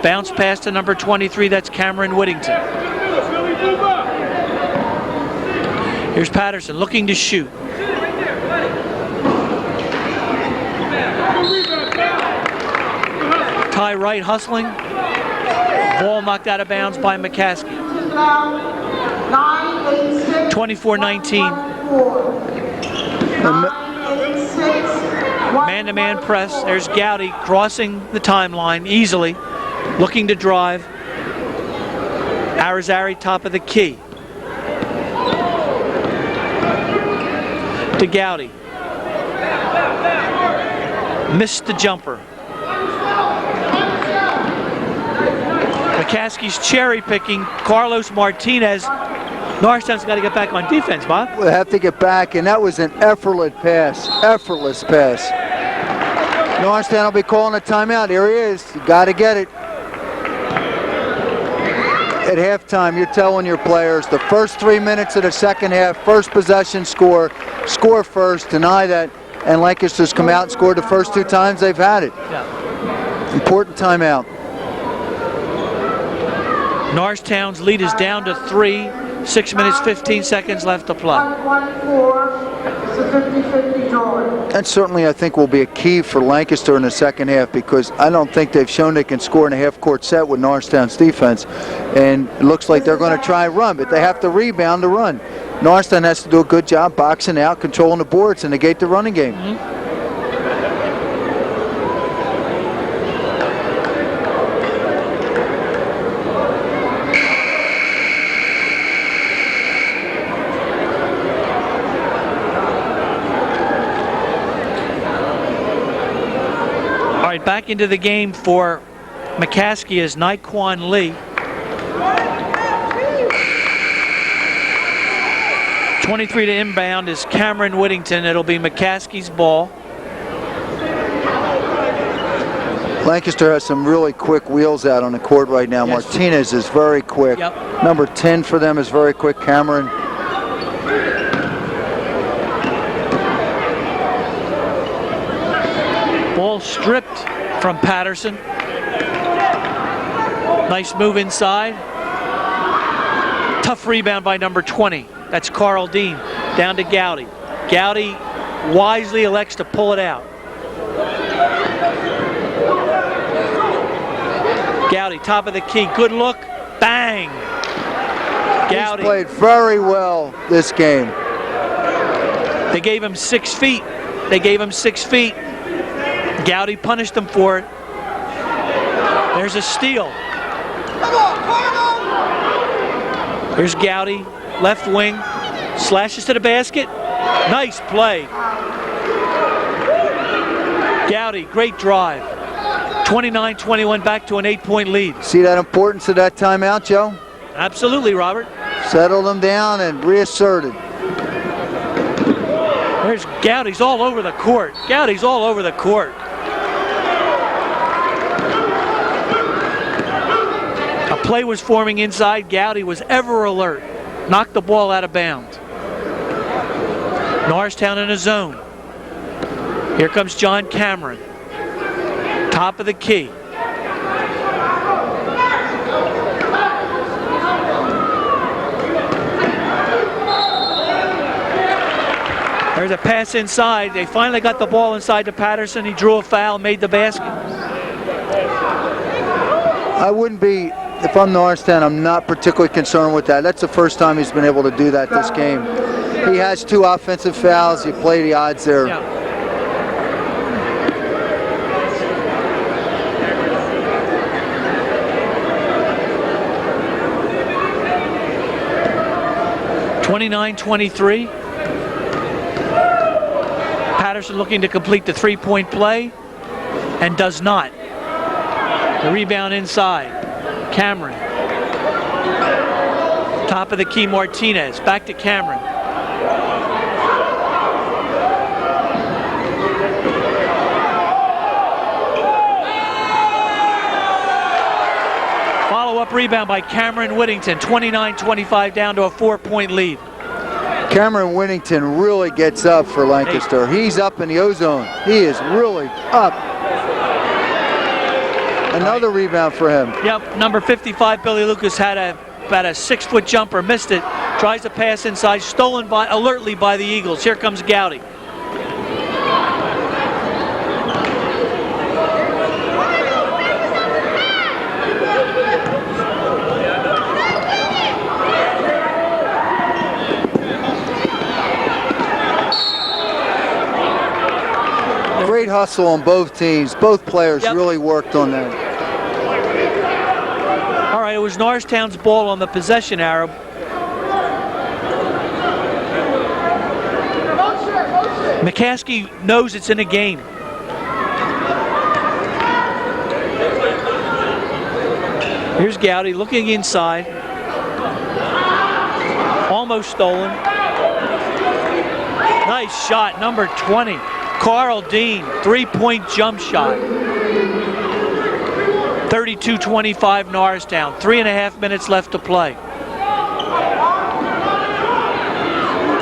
Bounce pass to number 23, that's Cameron Whittington. Here's Patterson looking to shoot. Ty Wright hustling. Ball knocked out of bounds by McCaskey. 24-19. Man-to-man press. There's Gowdy crossing the timeline easily, looking to drive. Arizari top of the key. To Gowdy. Missed the jumper. McCaskey's cherry picking. Carlos Martinez. Norristown's got to get back on defense, Bob. We'll have to get back, and that was an effortless pass. Effortless pass. Norristown will be calling a timeout. Here he is. You got to get it. At halftime, you're telling your players the first 3 minutes of the second half, first possession score first, deny that, and Lancaster's come out and scored the first 2 times they've had it. Yeah. Important timeout. Norristown's lead is down to 3. 6 minutes, 15 seconds left to play. That certainly, I think, will be a key for Lancaster in the second half, because I don't think they've shown they can score in a half-court set with Norristown's defense. And it looks like they're going to try and run, but they have to rebound to run. Norristown has to do a good job boxing out, controlling the boards, and negate the running game. Back into the game for McCaskey is Naquan Lee. 23 to inbound is Cameron Whittington. It'll be McCaskey's ball. Lancaster has some really quick wheels out on the court right now. Yes. Martinez is very quick. Yep. Number 10 for them is very quick, Cameron. Ball stripped from Patterson. Nice move inside. Tough rebound by number 20. That's Carl Dean. Down to Gowdy. Gowdy wisely elects to pull it out. Gowdy, top of the key. Good look. Bang. Gowdy. He's played very well this game. They gave him 6 feet. Gowdy punished them for it. There's a steal. Here's Gowdy, left wing, slashes to the basket. Nice play. Gowdy, great drive. 29-21, back to an 8-point lead. See that importance of that timeout, Joe? Absolutely, Robert. Settled them down and reasserted. There's Gowdy's all over the court. A play was forming inside. Gowdy was ever alert. Knocked the ball out of bounds. Norristown in a zone. Here comes John Cameron. Top of the key. There's a pass inside. They finally got the ball inside to Patterson. He drew a foul, made the basket. I wouldn't be, if I'm Norristown, I'm not particularly concerned with that. That's the first time he's been able to do that this game. He has 2 offensive fouls. You play the odds there. Yeah. (29-23). Patterson looking to complete the 3-point play and does not. The rebound inside. Cameron. Top of the key, Martinez. Back to Cameron. Follow-up rebound by Cameron Whittington. 29-25 down to a 4-point lead. Cameron Whittington really gets up for Lancaster. He's up in the ozone. He is really up. Another rebound for him. Yep, number 55, Billy Lucas, had about a 6-foot jumper, missed it. Tries to pass inside, stolen alertly by the Eagles. Here comes Gowdy. Great hustle on both teams. Both players really worked on that. All right, it was Norristown's ball on the possession arrow. McCaskey knows it's in a game. Here's Gowdy looking inside. Almost stolen. Nice shot, number 20. Carl Dean, 3-point jump shot. 32-25 Norristown. 3.5 minutes left to play.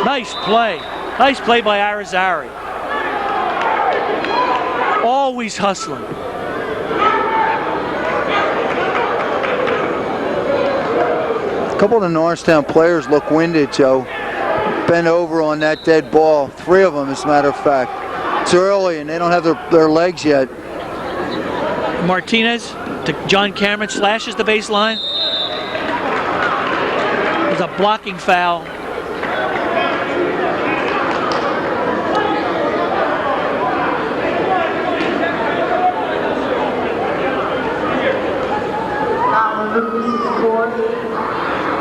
Nice play. Nice play by Arizari. Always hustling. A couple of the Norristown players look winded, Joe. Bent over on that dead ball. 3 of them, as a matter of fact. It's early and they don't have their legs yet. Martinez to John Cameron, slashes the baseline. There's a blocking foul.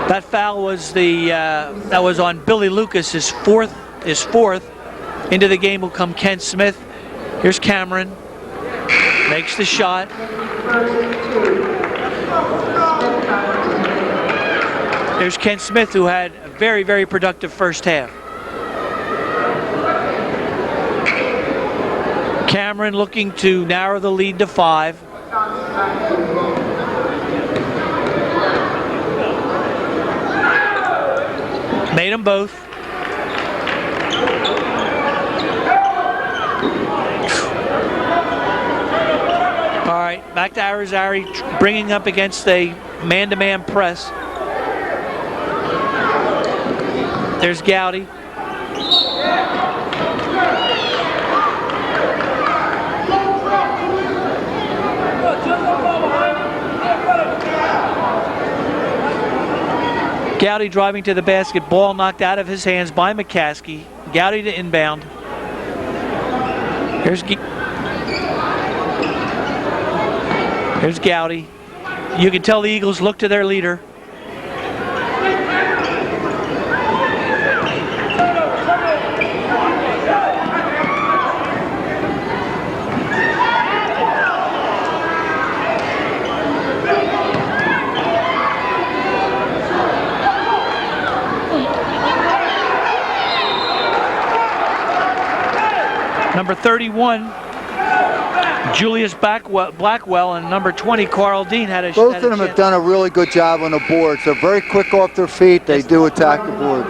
That foul was that was on Billy Lucas, his fourth. Into the game will come Kent Smith. Here's Cameron. Makes the shot. There's Kent Smith, who had a very, very productive first half. Cameron looking to narrow the lead to 5. Made them both. All right, back to Arizari, bringing up against a man-to-man press. There's Gowdy. Gowdy driving to the basket, ball knocked out of his hands by McCaskey. Gowdy to inbound. Here's Gowdy. You can tell the Eagles look to their leader. Number 31, Julius Blackwell, and number 20, Carl Dean had a Both of them have done a really good job on the boards. They're very quick off their feet. They do attack the boards.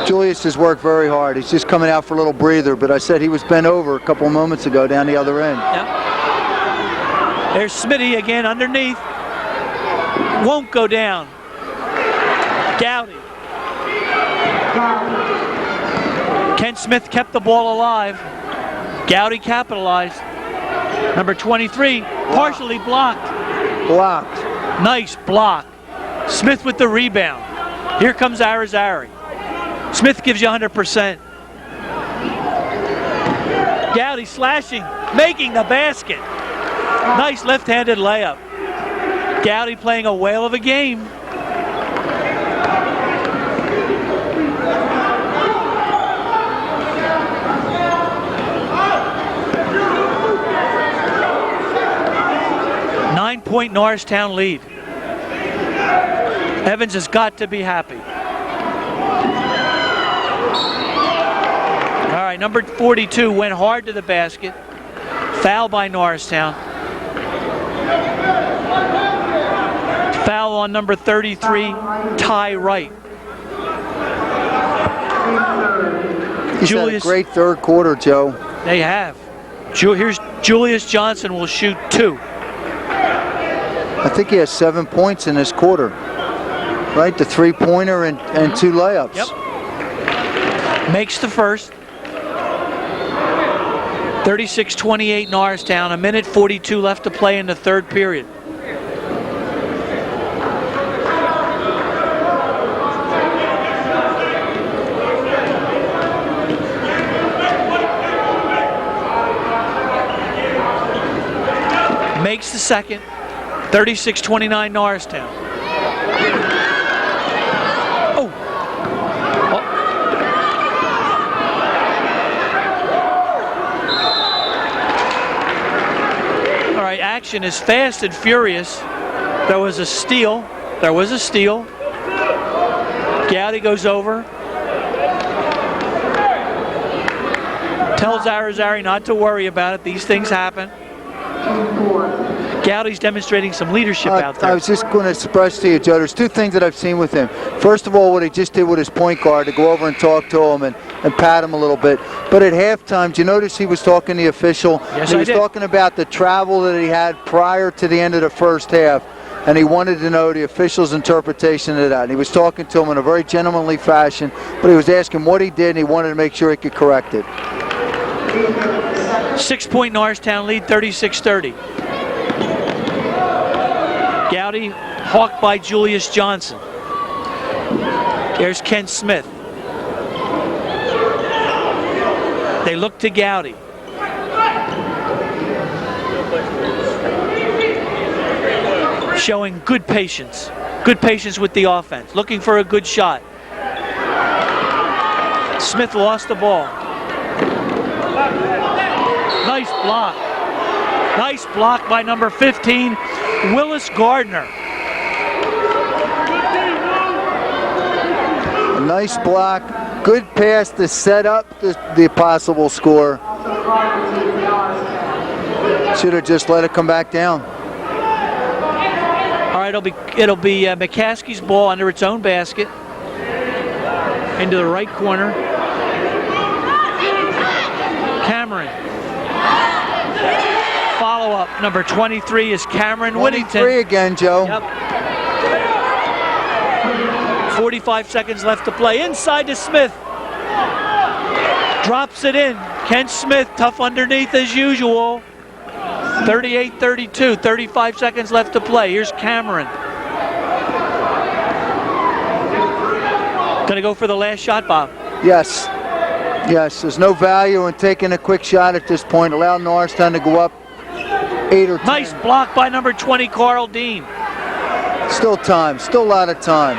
Julius has worked very hard. He's just coming out for a little breather, but I said he was bent over a couple moments ago down the other end. Yep. There's Smitty again underneath. Won't go down. Gowdy. Kent Smith kept the ball alive. Gowdy capitalized. Number 23, partially blocked. Blocked. Nice block. Smith with the rebound. Here comes Arizari. Smith gives you 100%. Gowdy slashing, making the basket. Nice left-handed layup. Gowdy playing a whale of a game. 7-point Norristown lead. Evans has got to be happy. All right, number 42 went hard to the basket. Foul by Norristown. Foul on number 33, Ty Wright. He's had a great third quarter, Joe. They have. Here's Julius Johnson will shoot 2. I think he has 7 points in this quarter. Right, the three-pointer and 2 layups. Yep. Makes the first. 36-28 Norristown. 1:42 left to play in the third period. Makes the second. 36-29 Norristown. Oh. All right, action is fast and furious. There was a steal. Gowdy goes over. Tells Arizari not to worry about it. These things happen. Gowdy's demonstrating some leadership out there. I was just going to express to you, Joe, there's 2 things that I've seen with him. First of all, what he just did with his point guard to go over and talk to him and pat him a little bit. But at halftime, did you notice he was talking to the official? Yes, he was talking about the travel that he had prior to the end of the first half, and he wanted to know the official's interpretation of that. And he was talking to him in a very gentlemanly fashion, but he was asking what he did, and he wanted to make sure he could correct it. 6-point Norristown lead, 36-30. Gowdy hawked by Julius Johnson. There's Ken Smith. They look to Gowdy. Showing good patience with the offense, looking for a good shot. Smith lost the ball. Nice block. Nice block by number 15, Willis Gardner. A nice block. Good pass to set up the possible score. Should have just let it come back down. All right, it'll be McCaskey's ball under its own basket. Into the right corner. Cameron. Follow-up, number 23 is Cameron Whittington. 23 again, Joe. Yep. 45 seconds left to play. Inside to Smith. Drops it in. Ken Smith, tough underneath as usual. 38-32, 35 seconds left to play. Here's Cameron. Gonna go for the last shot, Bob. Yes. Yes, there's no value in taking a quick shot at this point. Allow Norristown to go up 8 or 10. Nice block by number 20, Carl Dean. Still time, still a lot of time.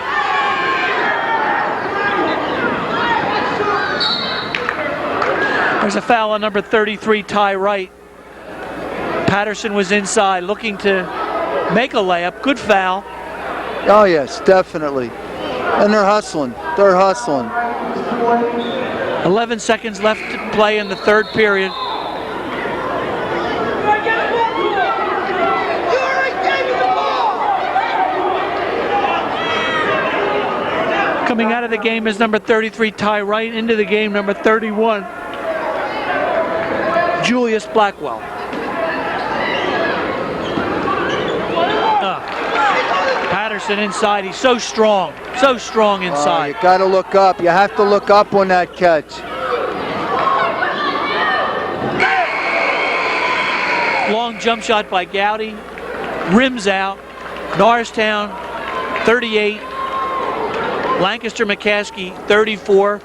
There's a foul on number 33, Ty Wright. Patterson was inside looking to make a layup. Good foul. Oh, yes, definitely. And they're hustling. 11 seconds left to play in the third period. Coming out of the game is number 33, Ty Wright. Into the game, number 31, Julius Blackwell. Patterson inside. He's so strong inside. You got to look up. You have to look up on that catch. Long jump shot by Gowdy. Rims out. Norristown 38. Lancaster McCaskey 34.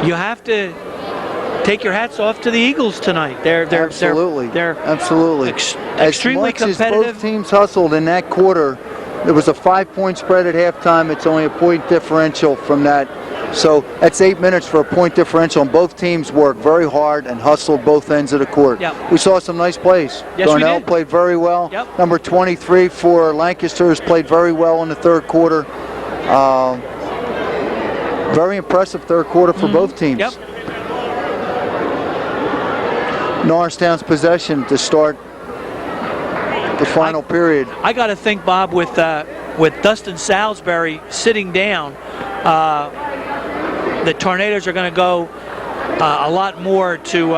You have to take your hats off to the Eagles tonight. They're absolutely extremely competitive. As both teams hustled in that quarter, there was a 5-point spread at halftime. It's only a point differential from that So that's 8 minutes for a point differential, and both teams worked very hard and hustled both ends of the court. Yep. We saw some nice plays. Yes, we Darnell did. played very well. Yep. Number 23 for Lancaster has played very well in the third quarter. Very impressive third quarter for both teams. Yep. Norristown's possession to start the final period. I got to think, Bob, with Dustin Salisbury sitting down, the Tornadoes are going to go a lot more to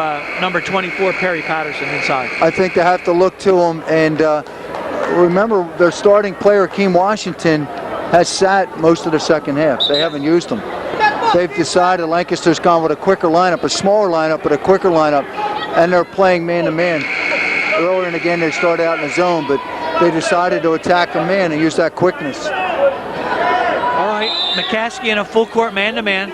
number 24, Perry Patterson, inside. I think they have to look to him, and remember their starting player, Keem Washington, has sat most of the second half. They haven't used him. They've decided Lancaster's gone with a quicker lineup, a smaller lineup, but a quicker lineup, and they're playing man-to-man. Earlier in the game they started out in the zone, but they decided to attack the man and use that quickness. All right, McCaskey in a full court man-to-man.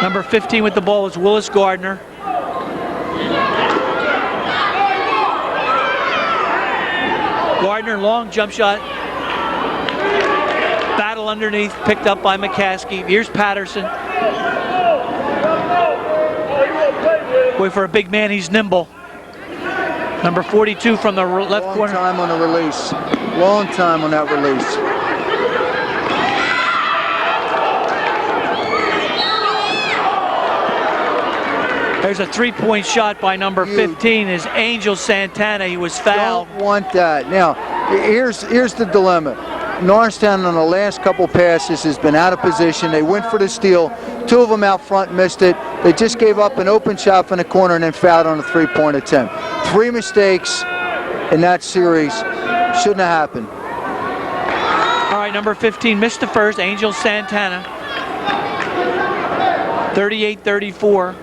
Number 15 with the ball is Willis Gardner. Gardner, long jump shot. Battle underneath, picked up by McCaskey. Here's Patterson. Boy, for a big man, he's nimble. Number 42 from the left corner. Long time on the release. Long time on that release. There's a three-point shot by number 15 is Angel Santana. He was fouled. Don't want that. Now, here's the dilemma. Norristown on the last couple passes has been out of position. They went for the steal. Two of them out front missed it. They just gave up an open shot from the corner and then fouled on a three-point attempt. 3 mistakes in that series. Shouldn't have happened. All right, number 15 missed the first, Angel Santana. 38-34.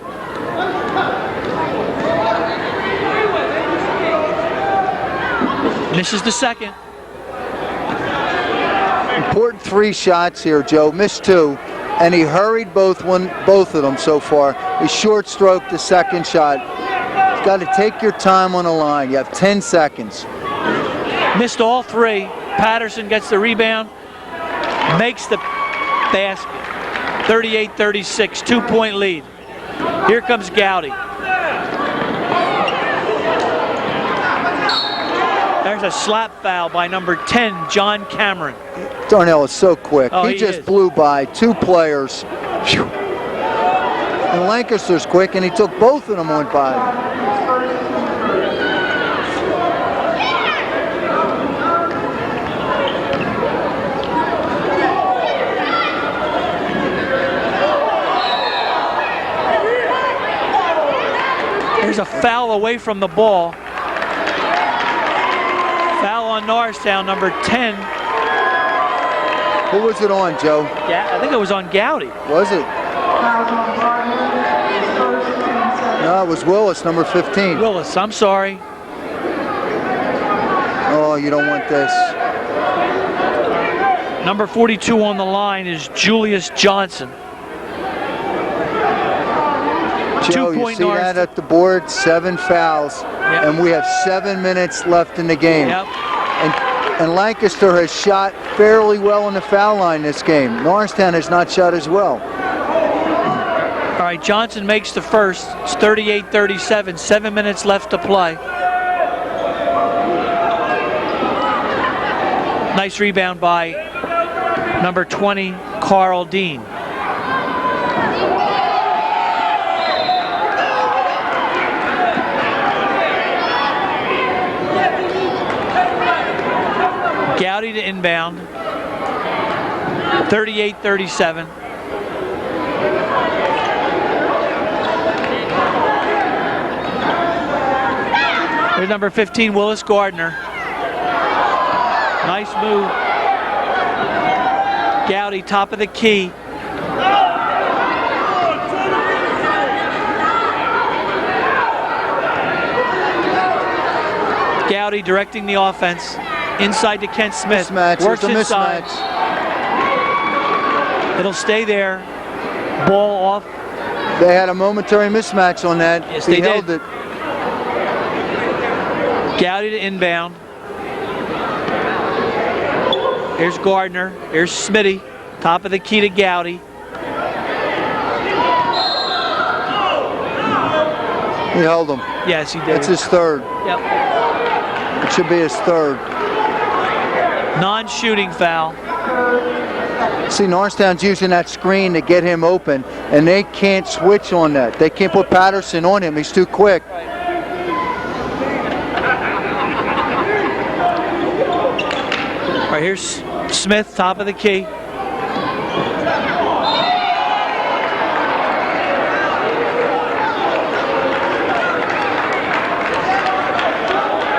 Misses the second. Important 3 shots here, Joe. Missed 2, and he hurried both of them so far. He short stroked the second shot. You've got to take your time on the line. You have 10 seconds. Missed all 3. Patterson gets the rebound, makes the basket. 38-36, 2-point lead. Here comes Gowdy. There's a slap foul by number 10, John Cameron. Darnell is so quick. Oh, he just blew by 2 players. Phew. And Lancaster's quick, and he took both of them on by. There's a foul away from the ball. Foul on Norristown, number 10. Who was it on, Joe? Yeah, I think it was on Gowdy. Was it? No, it was Willis, number 15. Willis, I'm sorry. Oh, you don't want this. Number 42 on the line is Julius Johnson. Joe, you 2-point see that at the board? 7 fouls, Yep. and we have 7 minutes left in the game. Yep. And Lancaster has shot fairly well on the foul line this game. Norristown has not shot as well. All right, Johnson makes the first. It's 38-37, 7 minutes left to play. Nice rebound by number 20, Carl Dean. Gowdy to inbound. 38-37. There's number 15, Willis Gardner. Nice move. Gowdy, top of the key. Gowdy directing the offense. Inside to Kent Smith. Mismatch. Works It's a inside. mismatch. It'll stay there. Ball off. They had a momentary mismatch on that. Yes, he they held did. it. Gowdy to inbound. Here's Gardner. Here's Smitty. Top of the key to Gowdy. He held him. Yes, he did. That's his third. Yep. It should be his third. Non-shooting foul. See, Norristown's using that screen to get him open, and they can't switch on that. They can't put Patterson on him. He's too quick. All right, here's Smith, top of the key.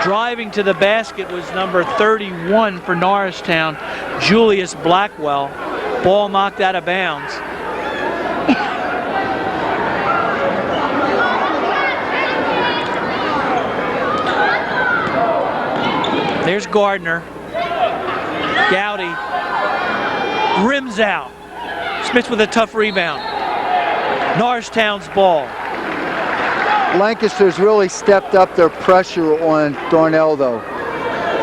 Driving to the basket was number 31 for Norristown, Julius Blackwell. Ball knocked out of bounds. There's Gardner. Gowdy. Rims out. Smith with a tough rebound. Norristown's ball. Lancaster's really stepped up their pressure on Darnell, though.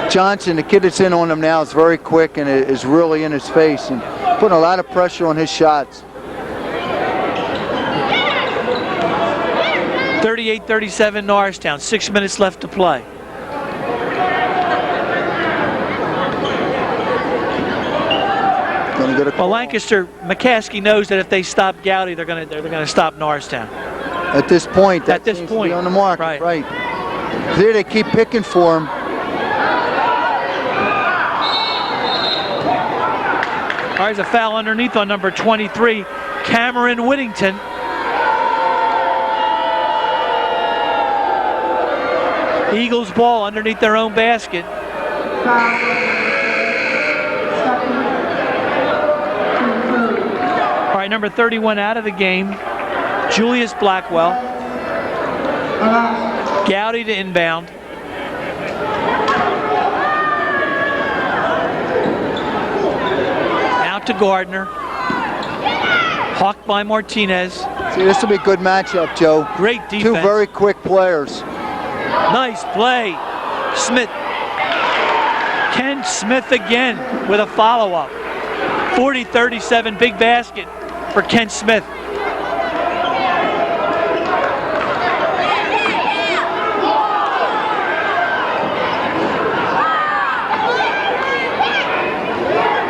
Johnson, the kid that's in on him now, is very quick and is really in his face and putting a lot of pressure on his shots. 38-37 Norristown, 6 minutes left to play. Well, Lancaster, McCaskey knows that if they stop Gowdy, they're gonna stop Norristown. At this point, that At this seems to point, be on the mark. right. There they keep picking for him. All right, there's a foul underneath on number 23, Cameron Whittington. Eagles ball underneath their own basket. All right, number 31 out of the game, Julius Blackwell. Gowdy to inbound. Out to Gardner. Hawked by Martinez. See, this will be a good matchup, Joe. Great defense. Two very quick players. Nice play. Smith. Ken Smith again with a follow-up. 40-37, big basket for Ken Smith.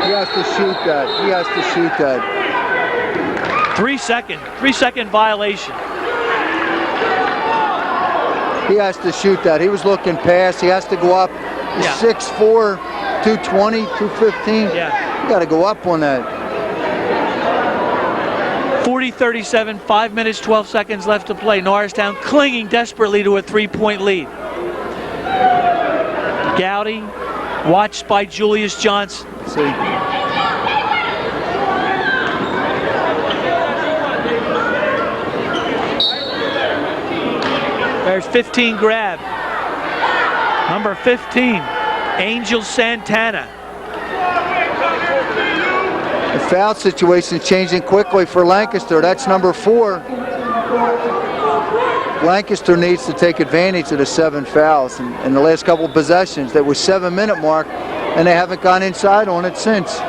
He has to shoot that. He has to shoot that. 3 second violation. He has to shoot that. He was looking past. He has to go up. He's Yeah. 6'4", 220, 215. Yeah. You got to go up on that. 40-37, 5 minutes, 12 seconds left to play. Norristown clinging desperately to a 3-point lead. Gowdy, watched by Julius Johnson. See. There's 15 grab. Number 15, Angel Santana. The foul situation is changing quickly for Lancaster. That's number 4. Lancaster needs to take advantage of the 7 fouls in the last couple of possessions. That was 7-minute mark, and they haven't gone inside on it since.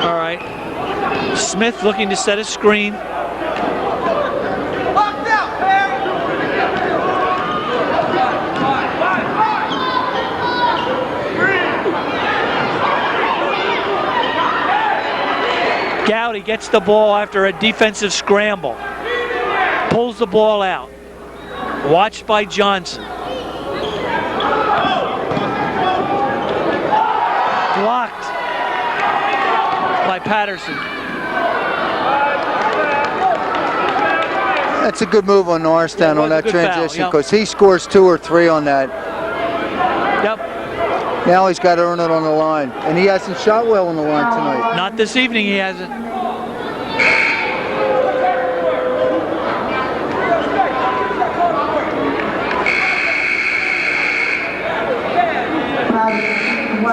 All right. Smith looking to set a screen. Gowdy gets the ball after a defensive scramble. Pulls the ball out. Watched by Johnson. Blocked by Patterson. That's a good move on Norristown on that transition because he scores 2 or 3 on that. Yep. Now he's got to earn it on the line. And he hasn't shot well on the line tonight. Not this evening, he hasn't.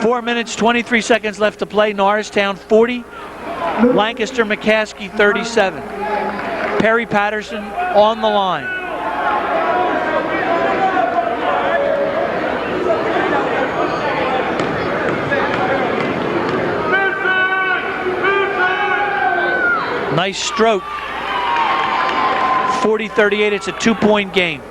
Four minutes, 23 seconds left to play. Norristown 40, Lancaster McCaskey 37. Perry Patterson on the line. Nice stroke. 40-38, it's a 2-point game.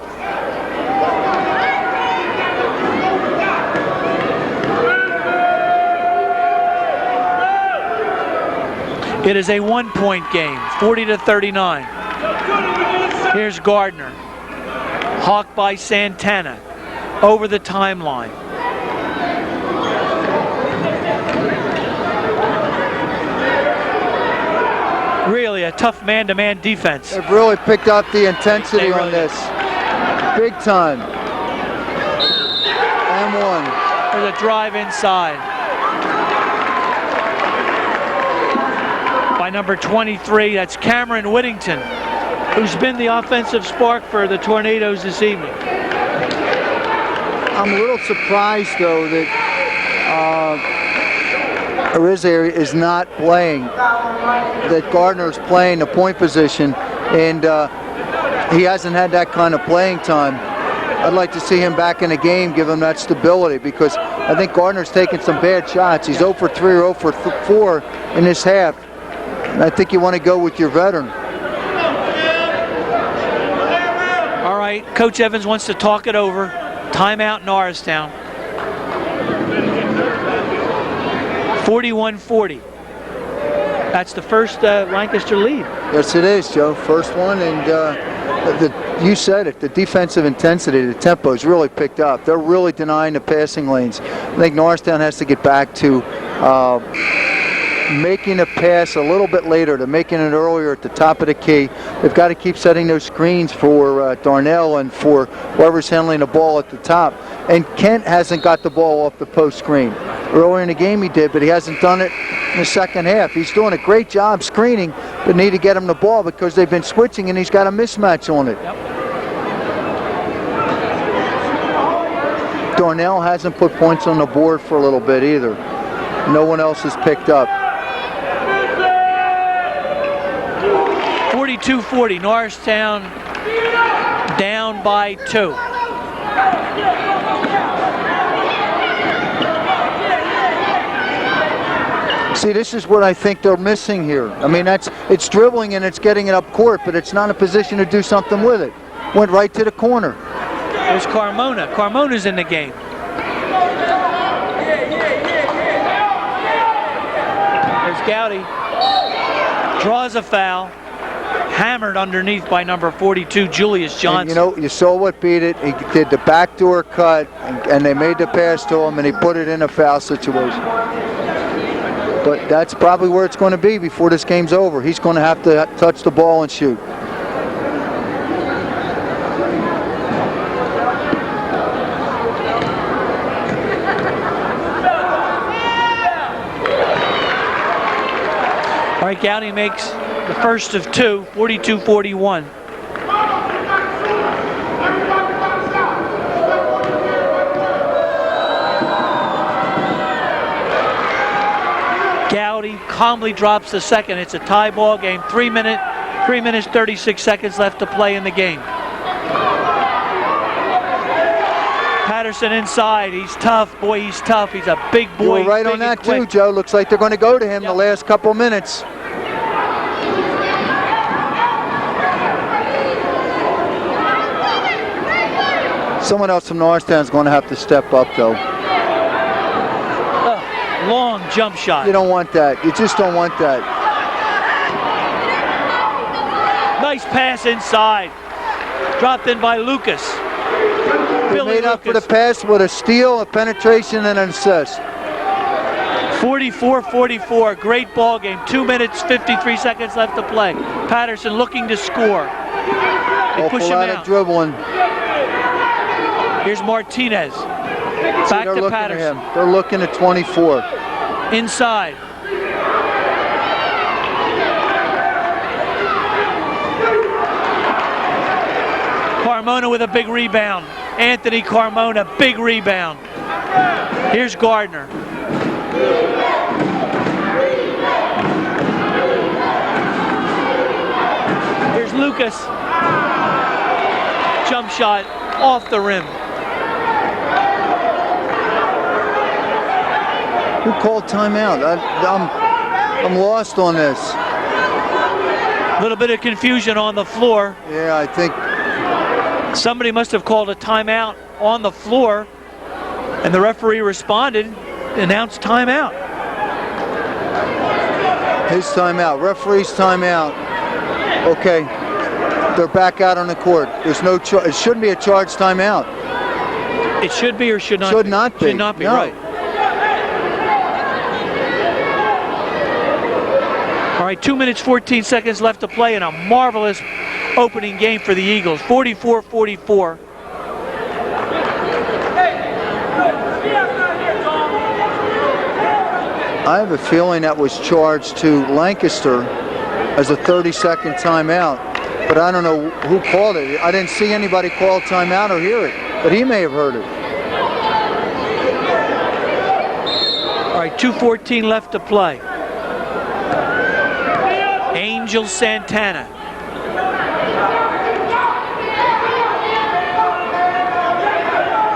It is a 1-point game, 40-39. Here's Gardner. Hawked by Santana. Over the timeline. Really a tough man-to-man defense. They've really picked up the intensity on this. Big time. And one. There's a drive inside. By number 23, that's Cameron Whittington, who's been the offensive spark for the Tornadoes this evening. I'm a little surprised, though, that Arizare is not playing, that Gardner's playing the point position, and he hasn't had that kind of playing time. I'd like to see him back in the game, give him that stability, because I think Gardner's taking some bad shots. He's 0 for 3 or 0 for 4 in this half. And I think you want to go with your veteran. All right, Coach Evans wants to talk it over. Timeout Norristown. 41-40. That's the first Lancaster lead. Yes, it is, Joe. First one, and you said it. The defensive intensity, the tempo is really picked up. They're really denying the passing lanes. I think Norristown has to get back to making a pass a little bit later, to making it earlier at the top of the key. They've got to keep setting those screens for Darnell and for whoever's handling the ball at the top. And Kent hasn't got the ball off the post screen. Earlier in the game he did, but he hasn't done it in the second half. He's doing a great job screening, but need to get him the ball because they've been switching and he's got a mismatch on it. Yep. Darnell hasn't put points on the board for a little bit either. No one else has picked up. 42-40, Norristown down by 2. See, this is what I think they're missing here. I mean, it's dribbling and it's getting it up court, but it's not in a position to do something with it. Went right to the corner. There's Carmona. Carmona's in the game. There's Gowdy. Draws a foul. Hammered underneath by number 42, Julius Johnson. And, you know, you saw what beat it. He did the backdoor cut, and they made the pass to him, and he put it in a foul situation. But that's probably where it's going to be before this game's over. He's going to have to touch the ball and shoot. All right, Gowdy makes the first of 2, 42-41. Gowdy calmly drops the second. It's a tie ball game. 3 minutes, 36 seconds left to play in the game. Patterson inside. He's tough. Boy, he's tough. He's a big boy. You were right on that too, Joe. Looks like they're going to go to him the last couple minutes. Someone else from Norristown is going to have to step up, though. Long jump shot. You don't want that. You just don't want that. Nice pass inside. Dropped in by Lucas. They made up for the pass with a steal, a penetration, and an assist. 44-44. Great ball game. 2 minutes, 53 seconds left to play. Patterson looking to score. They push him out. Dribbling. Here's Martinez. Back to Patterson. They're looking at 24. Inside. Carmona with a big rebound. Anthony Carmona, big rebound. Here's Gardner. Here's Lucas. Jump shot off the rim. Who called timeout? I'm lost on this. A little bit of confusion on the floor. Yeah, I think Somebody must have called a timeout on the floor, and the referee responded, announced timeout. his timeout, referee's timeout. Okay, they're back out on the court. There's no, it shouldn't be a charged timeout. It should be or should not Should be? not be. Should not be, No. right. All right, 2 minutes, 14 seconds left to play in a marvelous opening game for the Eagles, 44-44. I have a feeling that was charged to Lancaster as a 30-second timeout, but I don't know who called it. I didn't see anybody call timeout or hear it, but he may have heard it. All right, 2:14 left to play. Angel Santana.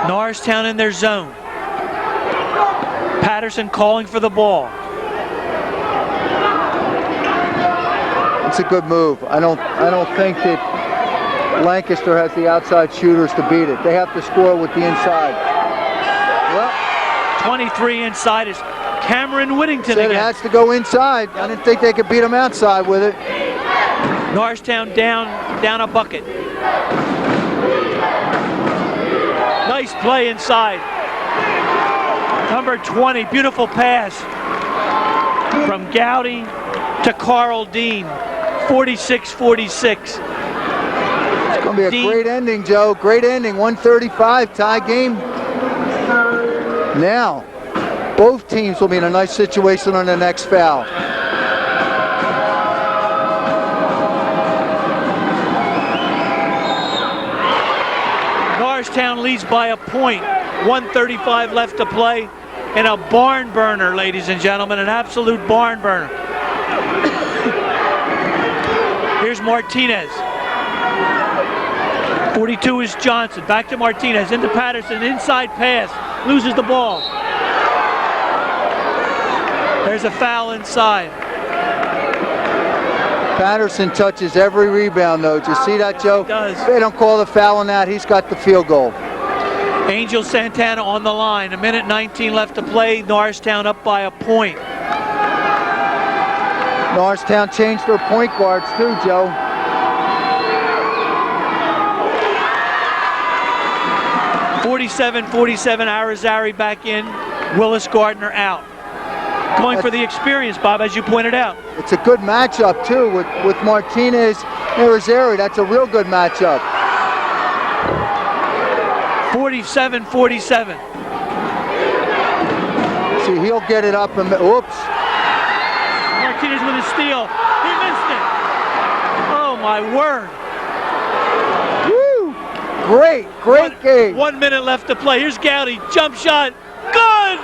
Norristown in their zone. Patterson calling for the ball. It's a good move. I don't think that Lancaster has the outside shooters to beat it. They have to score with the inside. Well, 23 inside is Cameron Whittington said it again. has to go inside. I didn't think they could beat him outside with it. Norristown down a bucket. Nice play inside. Number 20, beautiful pass from Gowdy to Carl Dean, 46-46. It's going to be a Dean. great ending, Joe. Great ending. 135 tie game. Now, both teams will be in a nice situation on the next foul. Norristown leads by a point. 1:35 left to play in a barn burner, ladies and gentlemen, an absolute barn burner. Here's Martinez. 42 is Johnson. Back to Martinez, into Patterson, inside pass, loses the ball. There's a foul inside. Patterson touches every rebound, though. Did you see that, Joe? He does. If they don't call the foul on that, he's got the field goal. Angel Santana on the line. 1:19 left to play. Norristown up by a point. Norristown changed their point guards, too, Joe. (47-47) Arizari back in. Willis Gardner out. Going for the experience, Bob, as you pointed out. It's a good matchup, too, with Martinez and Arizari. That's a real good matchup. 47-47. See, he'll get it up and, oops. Martinez with a steal. He missed it. Oh, my word. Woo! Great game. 1 minute left to play. Here's Gowdy. Jump shot. Good!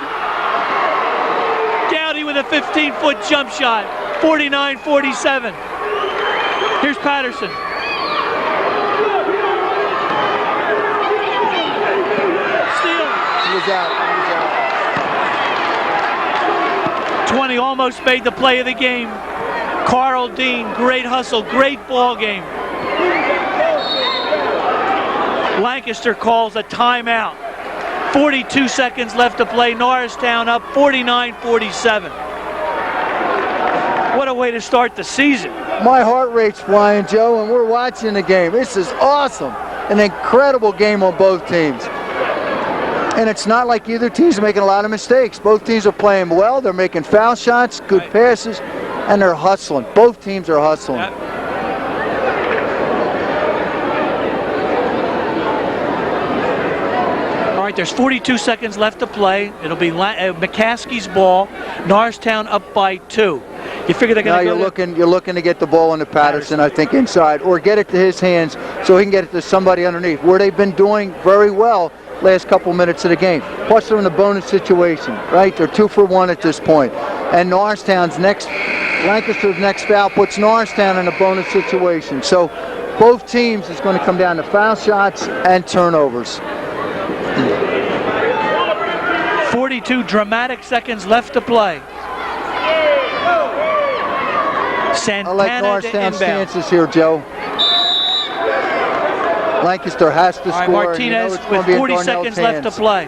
Gowdy with a 15-foot jump shot. 49-47. Here's Patterson. Steal. He was out. 20 almost made the play of the game. Carl Dean, great hustle, great ball game. Lancaster calls a timeout. 42 seconds left to play. Norristown up 49-47. What a way to start the season. My heart rate's flying, Joe, and we're watching the game. This is awesome. An incredible game on both teams. And it's not like either team's making a lot of mistakes. Both teams are playing well. They're making foul shots, good passes, and they're hustling. Both teams are hustling. All right, there's 42 seconds left to play. It'll be McCaskey's ball. Norristown up by 2. You figure they're going to go you're looking to get the ball into Patterson, I think, inside, or get it to his hands so he can get it to somebody underneath, where they've been doing very well last couple minutes of the game. Plus, they're in a bonus situation, right? They're 2 for 1 at this point. And Lancaster's next foul puts Norristown in a bonus situation. So both teams is going to come down to foul shots and turnovers. 42 dramatic seconds left to play. Santana I like to Norristown inbound. stances here, Joe. Lancaster has to All right, score. Martinez and you know with it's gonna be in 40 Darnell's seconds left to hands. play.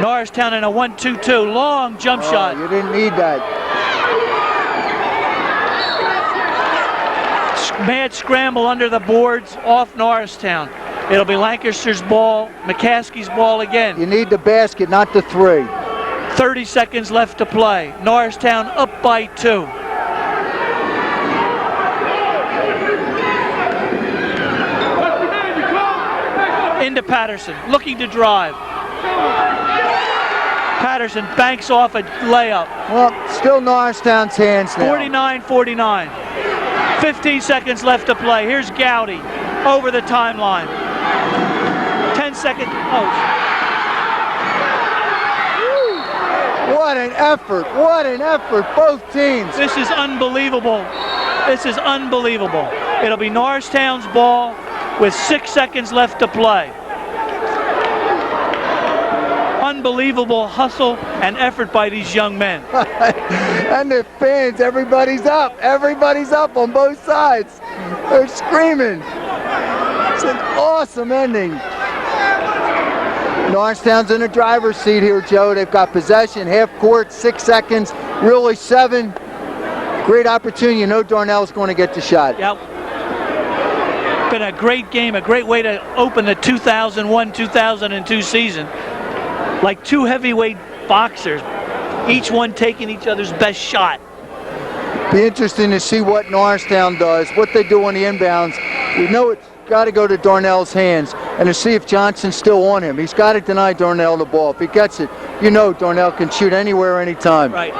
Norristown in a 1-2-2. Long jump shot. You didn't need that. Mad scramble under the boards off Norristown. It'll be Lancaster's ball, McCaskey's ball again. You need the basket, not the three. 30 seconds left to play. Norristown up by 2. Into Patterson, looking to drive. Patterson banks off a layup. Well, still Norristown's hands now. 49-49. 15 seconds left to play. Here's Gowdy over the timeline. 10 seconds. Oh. What an effort. What an effort. Both teams. This is unbelievable. This is unbelievable. It'll be Norristown's ball with 6 seconds left to play. Unbelievable hustle and effort by these young men. And the fans, everybody's up. Everybody's up on both sides. They're screaming. It's an awesome ending. Norristown's in the driver's seat here, Joe. They've got possession, half court, 6 seconds, really 7. Great opportunity. You know Darnell's going to get the shot. Yep. Been a great game, a great way to open the 2001-2002 season. Like two heavyweight boxers, each one taking each other's best shot. Be interesting to see what Norristown does, what they do on the inbounds. We know it's got to go to Darnell's hands, and to see if Johnson's still on him. He's got to deny Darnell the ball. If he gets it, you know Darnell can shoot anywhere, anytime. Right.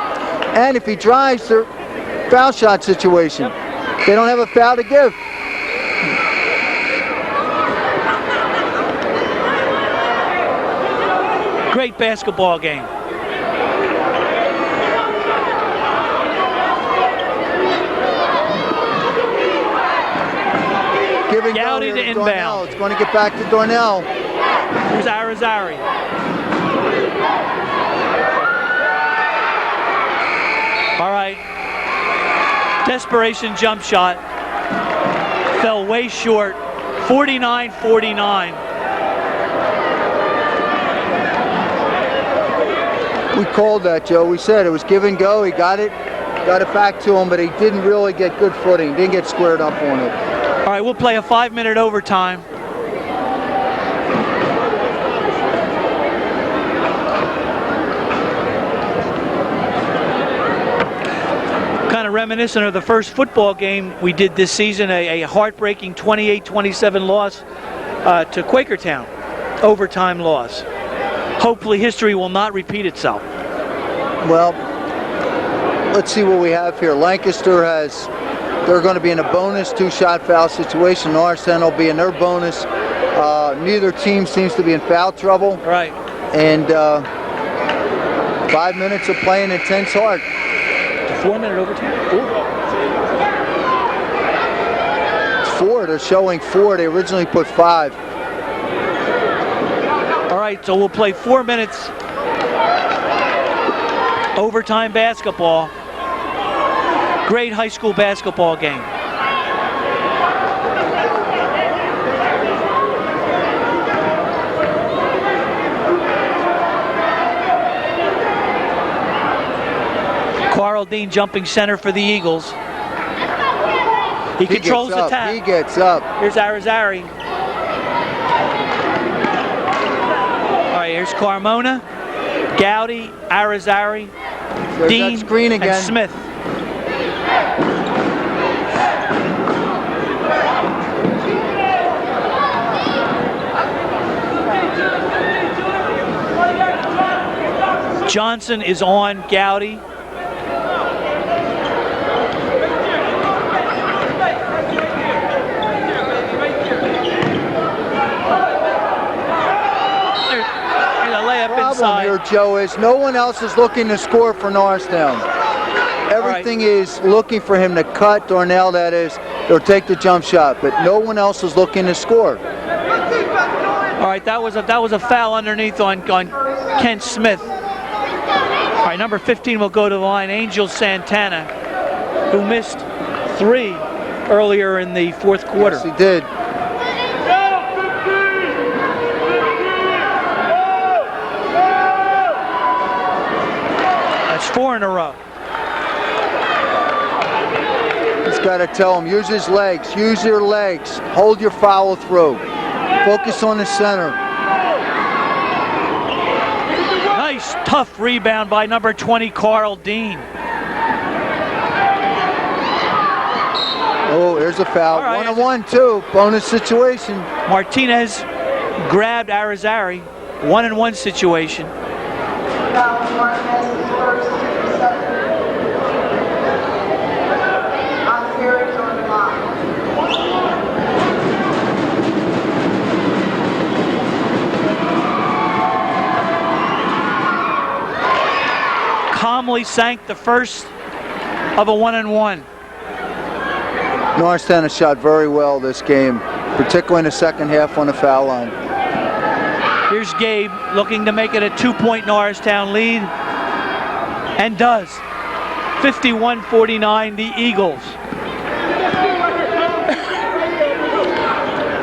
And if he drives, their foul shot situation. Yep. They don't have a foul to give. Great basketball game. Giving Gowdy to inbound. It's going to get back to Darnell. Here's Arizari. All right. Desperation jump shot. Fell way short. 49-49. We called that, Joe. We said it was give and go. He got it back to him, but he didn't really get good footing. Didn't get squared up on it. All right, we'll play a 5-minute overtime. Kind of reminiscent of the first football game we did this season, a heartbreaking 28-27 loss to Quakertown. Overtime loss. Hopefully history will not repeat itself. Well, let's see what we have here. Lancaster they're going to be in a bonus 2-shot foul situation. Norristown will be in their bonus. Neither team seems to be in foul trouble. Right. And 5 minutes of playing intense hard. 4-minute overtime. It's 4. They're showing 4. They originally put 5. All right, so we'll play 4 minutes overtime basketball. Great high school basketball game. Carl Dean jumping center for the Eagles. He controls the tap. He gets up. Here's Arizari. All right, here's Carmona, Gowdy, Arizari, There's Dean, that screen again. and Smith. Johnson is on Gowdy. Problem here, Joe, is no one else is looking to score for Norristown. Everything is looking for him to cut Darnell, that is, or take the jump shot, but no one else is looking to score. All right, that was a foul underneath on Kent Smith. All right, number 15 will go to the line, Angel Santana, who missed 3 earlier in the fourth quarter. Yes, he did. That's 4 in a row. He's got to tell him, use his legs, use your legs, hold your follow through, focus on the center. Nice, tough rebound by number 20, Carl Dean. Oh, here's a foul. Right. 1-on-1 too. Bonus situation. Martinez grabbed Arizari. 1-on-1 situation. Foul Martinez is first, 57. On the Arizona line. Calmly sank the first of a 1-on-1. Norristown has shot very well this game, particularly in the second half on the foul line. Here's Gabe looking to make it a 2-point Norristown lead, and does. 51-49, the Eagles.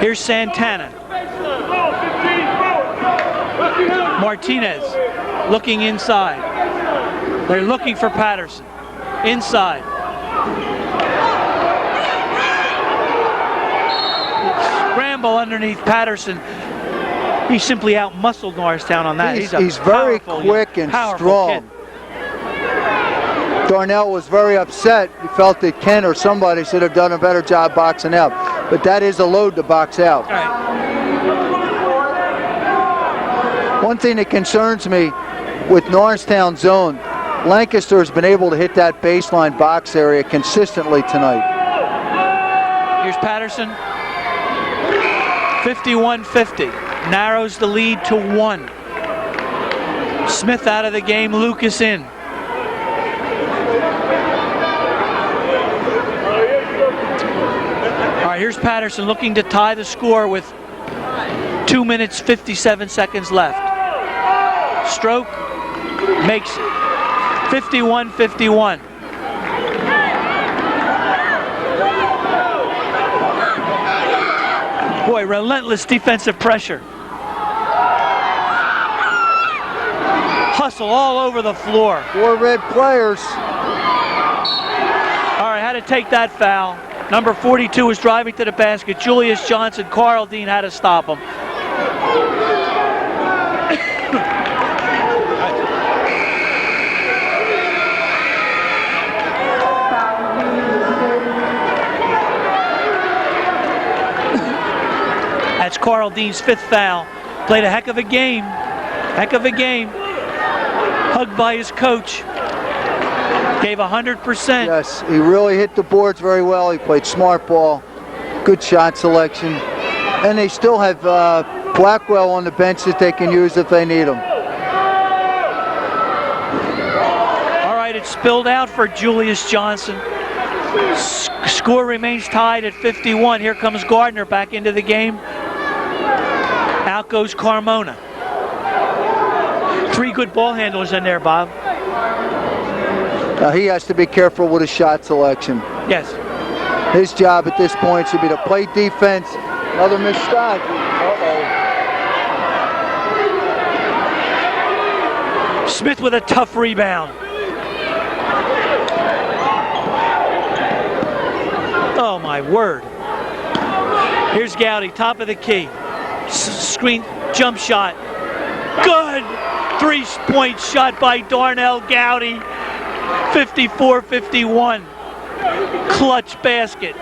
Here's Santana. Martinez looking inside. They're looking for Patterson. Inside. Scramble underneath Patterson. He simply out-muscled Norristown on that. He's very quick and strong. Kid. Darnell was very upset. He felt that Ken or somebody should have done a better job boxing out. But that is a load to box out. All right. One thing that concerns me with Norristown zone, Lancaster has been able to hit that baseline box area consistently tonight. Here's Patterson. 51-50. Narrows the lead to 1. Smith out of the game, Lucas in. All right, here's Patterson looking to tie the score with 2 minutes, 57 seconds left. Stroke makes it. 51-51. Boy, relentless defensive pressure. Hustle all over the floor. 4 red players. All right, had to take that foul. Number 42 was driving to the basket. Julius Johnson, Carl Dean had to stop him. That's Carl Dean's 5th foul. Played a heck of a game. Heck of a game. Hugged by his coach. Gave 100%. Yes, he really hit the boards very well. He played smart ball. Good shot selection. And they still have Blackwell on the bench that they can use if they need him. All right, it's spilled out for Julius Johnson. Score remains tied at 51. Here comes Gardner back into the game. Out goes Carmona. 3 good ball handlers in there, Bob. Now he has to be careful with his shot selection. Yes. His job at this point should be to play defense. Another missed shot. Smith with a tough rebound. Oh my word. Here's Gowdy, top of the key. Screen, jump shot. Good! 3-point shot by Darnell Gowdy. 54-51. Clutch basket.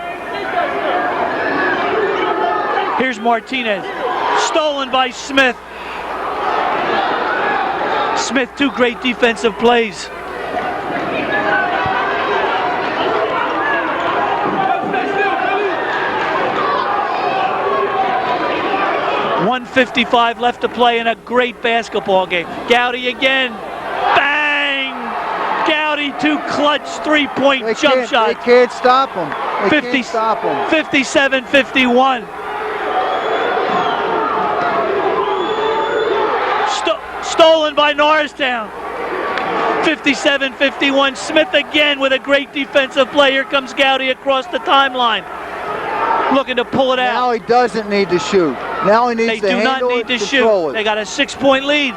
Here's Martinez. Stolen by Smith. Smith, 2 great defensive plays. .155 left to play in a great basketball game. Gowdy again. Bang! Gowdy, 2 clutch 3-point jump shots. They can't stop him. They can't stop him. 57-51. Stolen by Norristown. 57-51. Smith again with a great defensive play. Here comes Gowdy across the timeline, looking to pull it out. Now he doesn't need to shoot. Now he needs to handle it, They do not need to control shoot. it. They got a 6-point lead.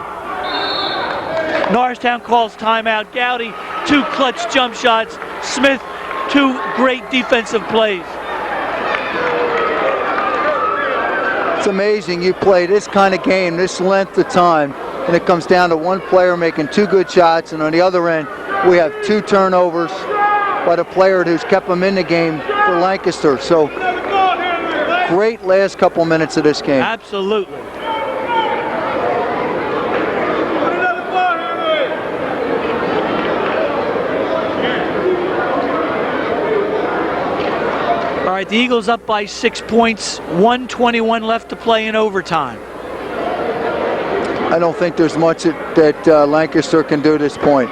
Norristown calls timeout. Gowdy, 2 clutch jump shots. Smith, 2 great defensive plays. It's amazing you play this kind of game, this length of time, and it comes down to one player making 2 good shots, and on the other end, we have 2 turnovers by the player who's kept them in the game for Lancaster. So, great last couple minutes of this game. Absolutely. All right, the Eagles up by 6 points, 1:21 left to play in overtime. I don't think there's much that Lancaster can do at this point,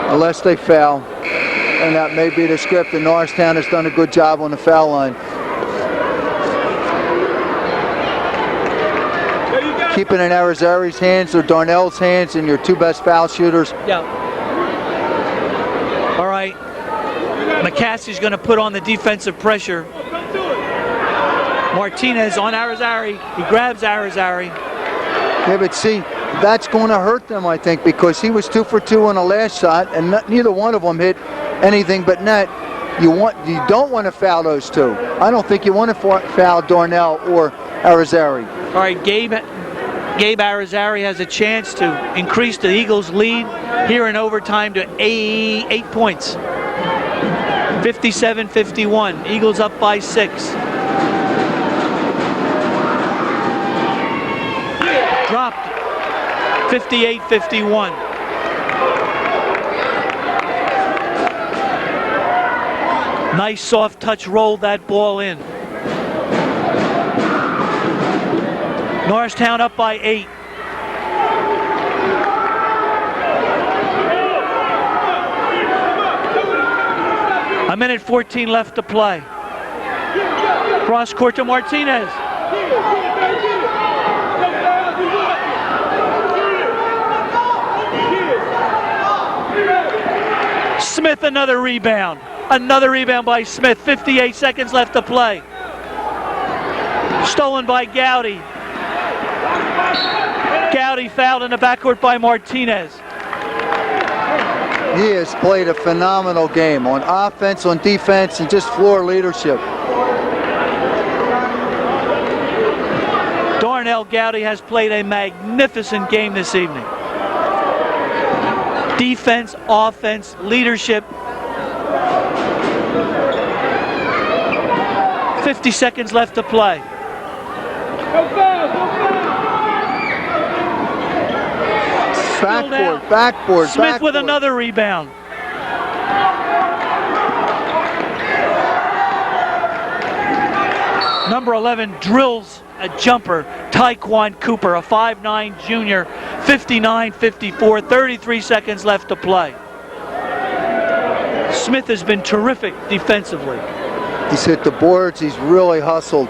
unless they foul, and that may be the script, and Norristown has done a good job on the foul line. Keep it in Arizari's hands or Darnell's hands, and your 2 best foul shooters. Yeah. All right. McCaskey's going to put on the defensive pressure. Martinez on Arizari. He grabs Arizari. Yeah, but see, that's going to hurt them, I think, because he was 2 for 2 on the last shot, and neither one of them hit anything but net. You don't want to foul those 2. I don't think you want to foul Darnell or Arizari. All right, Gabe Arizari has a chance to increase the Eagles' lead here in overtime to 8 points. 57-51. Eagles up by 6. Dropped. 58-51. Nice soft touch, rolled that ball in. Norristown up by 8. A minute 14 left to play. Cross court to Martinez. Smith, another rebound. Another rebound by Smith. 58 seconds left to play. Stolen by Gowdy. Gowdy fouled in the backcourt by Martinez. He has played a phenomenal game on offense, on defense, and just floor leadership. Darnell Gowdy has played a magnificent game this evening. Defense, offense, leadership. 50 seconds left to play. Backboard. Smith with another rebound. Number 11 drills a jumper. Tyquan Cooper, a 5'9 junior, 59-54, 33 seconds left to play. Smith has been terrific defensively. He's hit the boards. He's really hustled.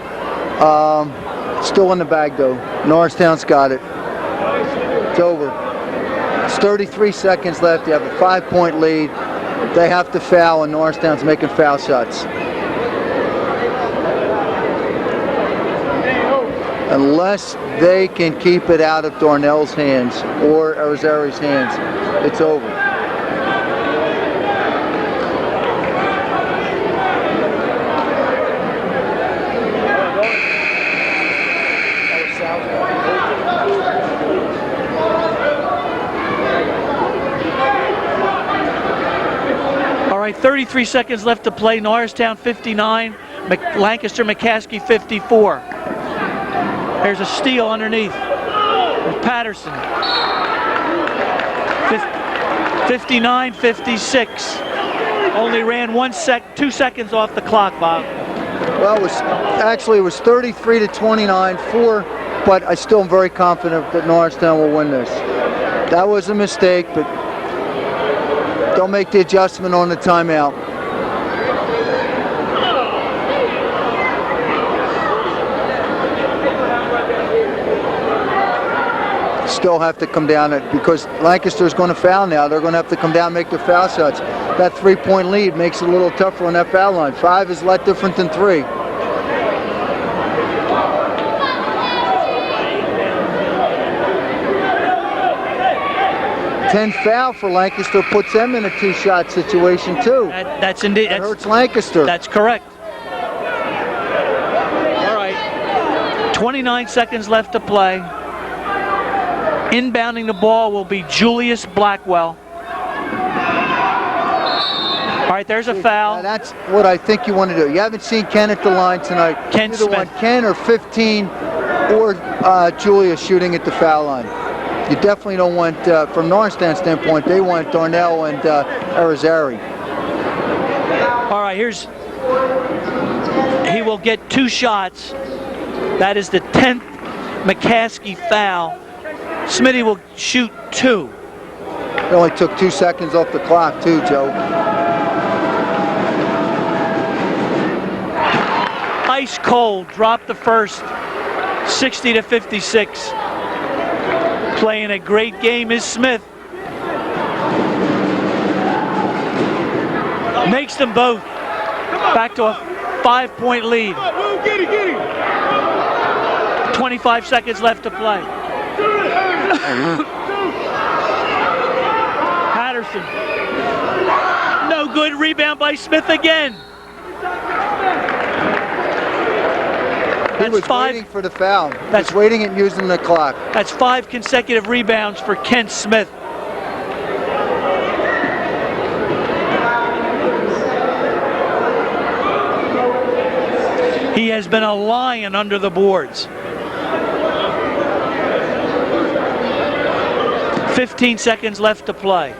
Still in the bag, though. Norristown's got it. It's over. It's 33 seconds left. You have a 5-point lead. They have to foul, and Norristown's making foul shots. Unless they can keep it out of Darnell's hands or Arizari's hands, it's over. All right, 33 seconds left to play. Norristown 59, Lancaster McCaskey 54. There's a steal underneath. Patterson. 59-56. Only ran 2 seconds off the clock, Bob. Well, it was 33-29, 4, but I still am very confident that Norristown will win this. That was a mistake, but don't make the adjustment on the timeout. they'll have to come down because Lancaster's going to foul now. They're going to have to come down and make their foul shots. That 3-point lead makes it a little tougher on that foul line. 5 is a lot different than 3. Foul for Lancaster puts them in a 2-shot situation too. That hurts Lancaster. That's correct. All right, 29 seconds left to play. Inbounding the ball will be Julius Blackwell. All right, there's a foul. Now that's what I think you want to do. You haven't seen Ken at the line tonight. Ken Either Smith. want Ken or 15 or Julius shooting at the foul line. You definitely don't want, from Norristown's standpoint, they want Darnell and Arizari. All right, he will get 2 shots. That is the 10th McCaskey foul. Smitty will shoot 2. It only took 2 seconds off the clock too, Joe. Ice cold, dropped the first, 60-56. Playing a great game is Smith. Makes them both back to a 5-point lead. 25 seconds left to play. Patterson. No good. Rebound by Smith again. He was waiting for the foul. That's waiting and using the clock. That's 5 consecutive rebounds for Kent Smith. He has been a lion under the boards. 15 seconds left to play.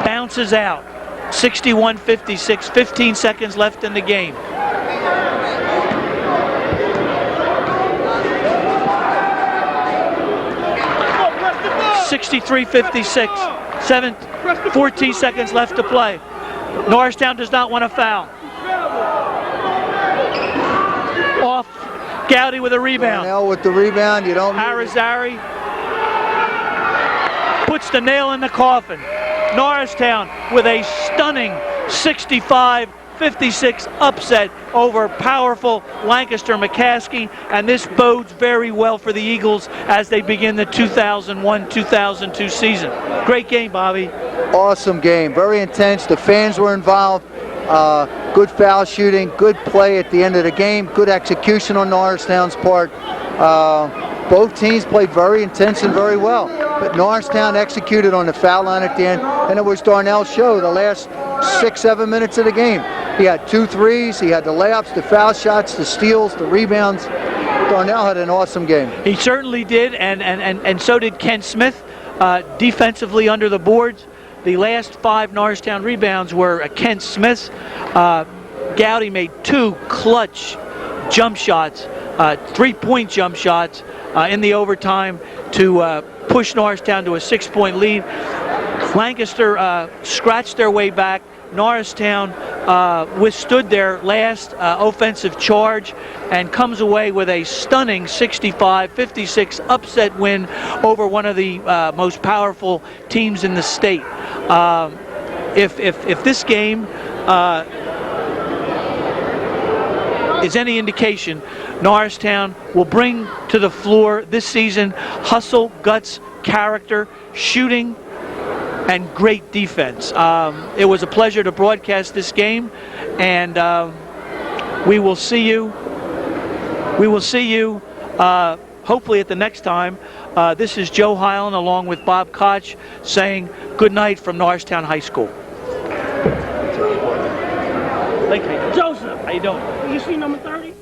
Bounces out. 61-56, 15 seconds left in the game. $63-56, 14 seconds left to play. Norristown does not want to foul. Off, Gowdy with a rebound. Darnell with the rebound, you don't. Arizari puts the nail in the coffin. Norristown with a stunning 65-56 upset over powerful Lancaster McCaskey, and this bodes very well for the Eagles as they begin the 2001-2002 season. Great game, Bobby. Awesome game, very intense. The fans were involved. Good foul shooting, good play at the end of the game, good execution on Norristown's part. Both teams played very intense and very well. But Norristown executed on the foul line at the end, and it was Darnell's show the last 6-7 minutes of the game. He had 2 threes, he had the layups, the foul shots, the steals, the rebounds. Darnell had an awesome game. He certainly did, and so did Ken Smith, defensively under the boards. The last 5 Norristown rebounds were Ken Smith's. Gowdy made 2 clutch jump shots, 3-point jump shots in the overtime to push Norristown to a 6-point lead. Lancaster scratched their way back. Norristown withstood their last offensive charge and comes away with a stunning 65-56 upset win over one of the most powerful teams in the state. If this game is any indication, Norristown will bring to the floor this season hustle, guts, character, shooting, and great defense. It was a pleasure to broadcast this game, and we will see you. We will see you hopefully at the next time. This is Joe Hyland along with Bob Koch saying good night from Norristown High School. Joseph, how you doing? You see number 30?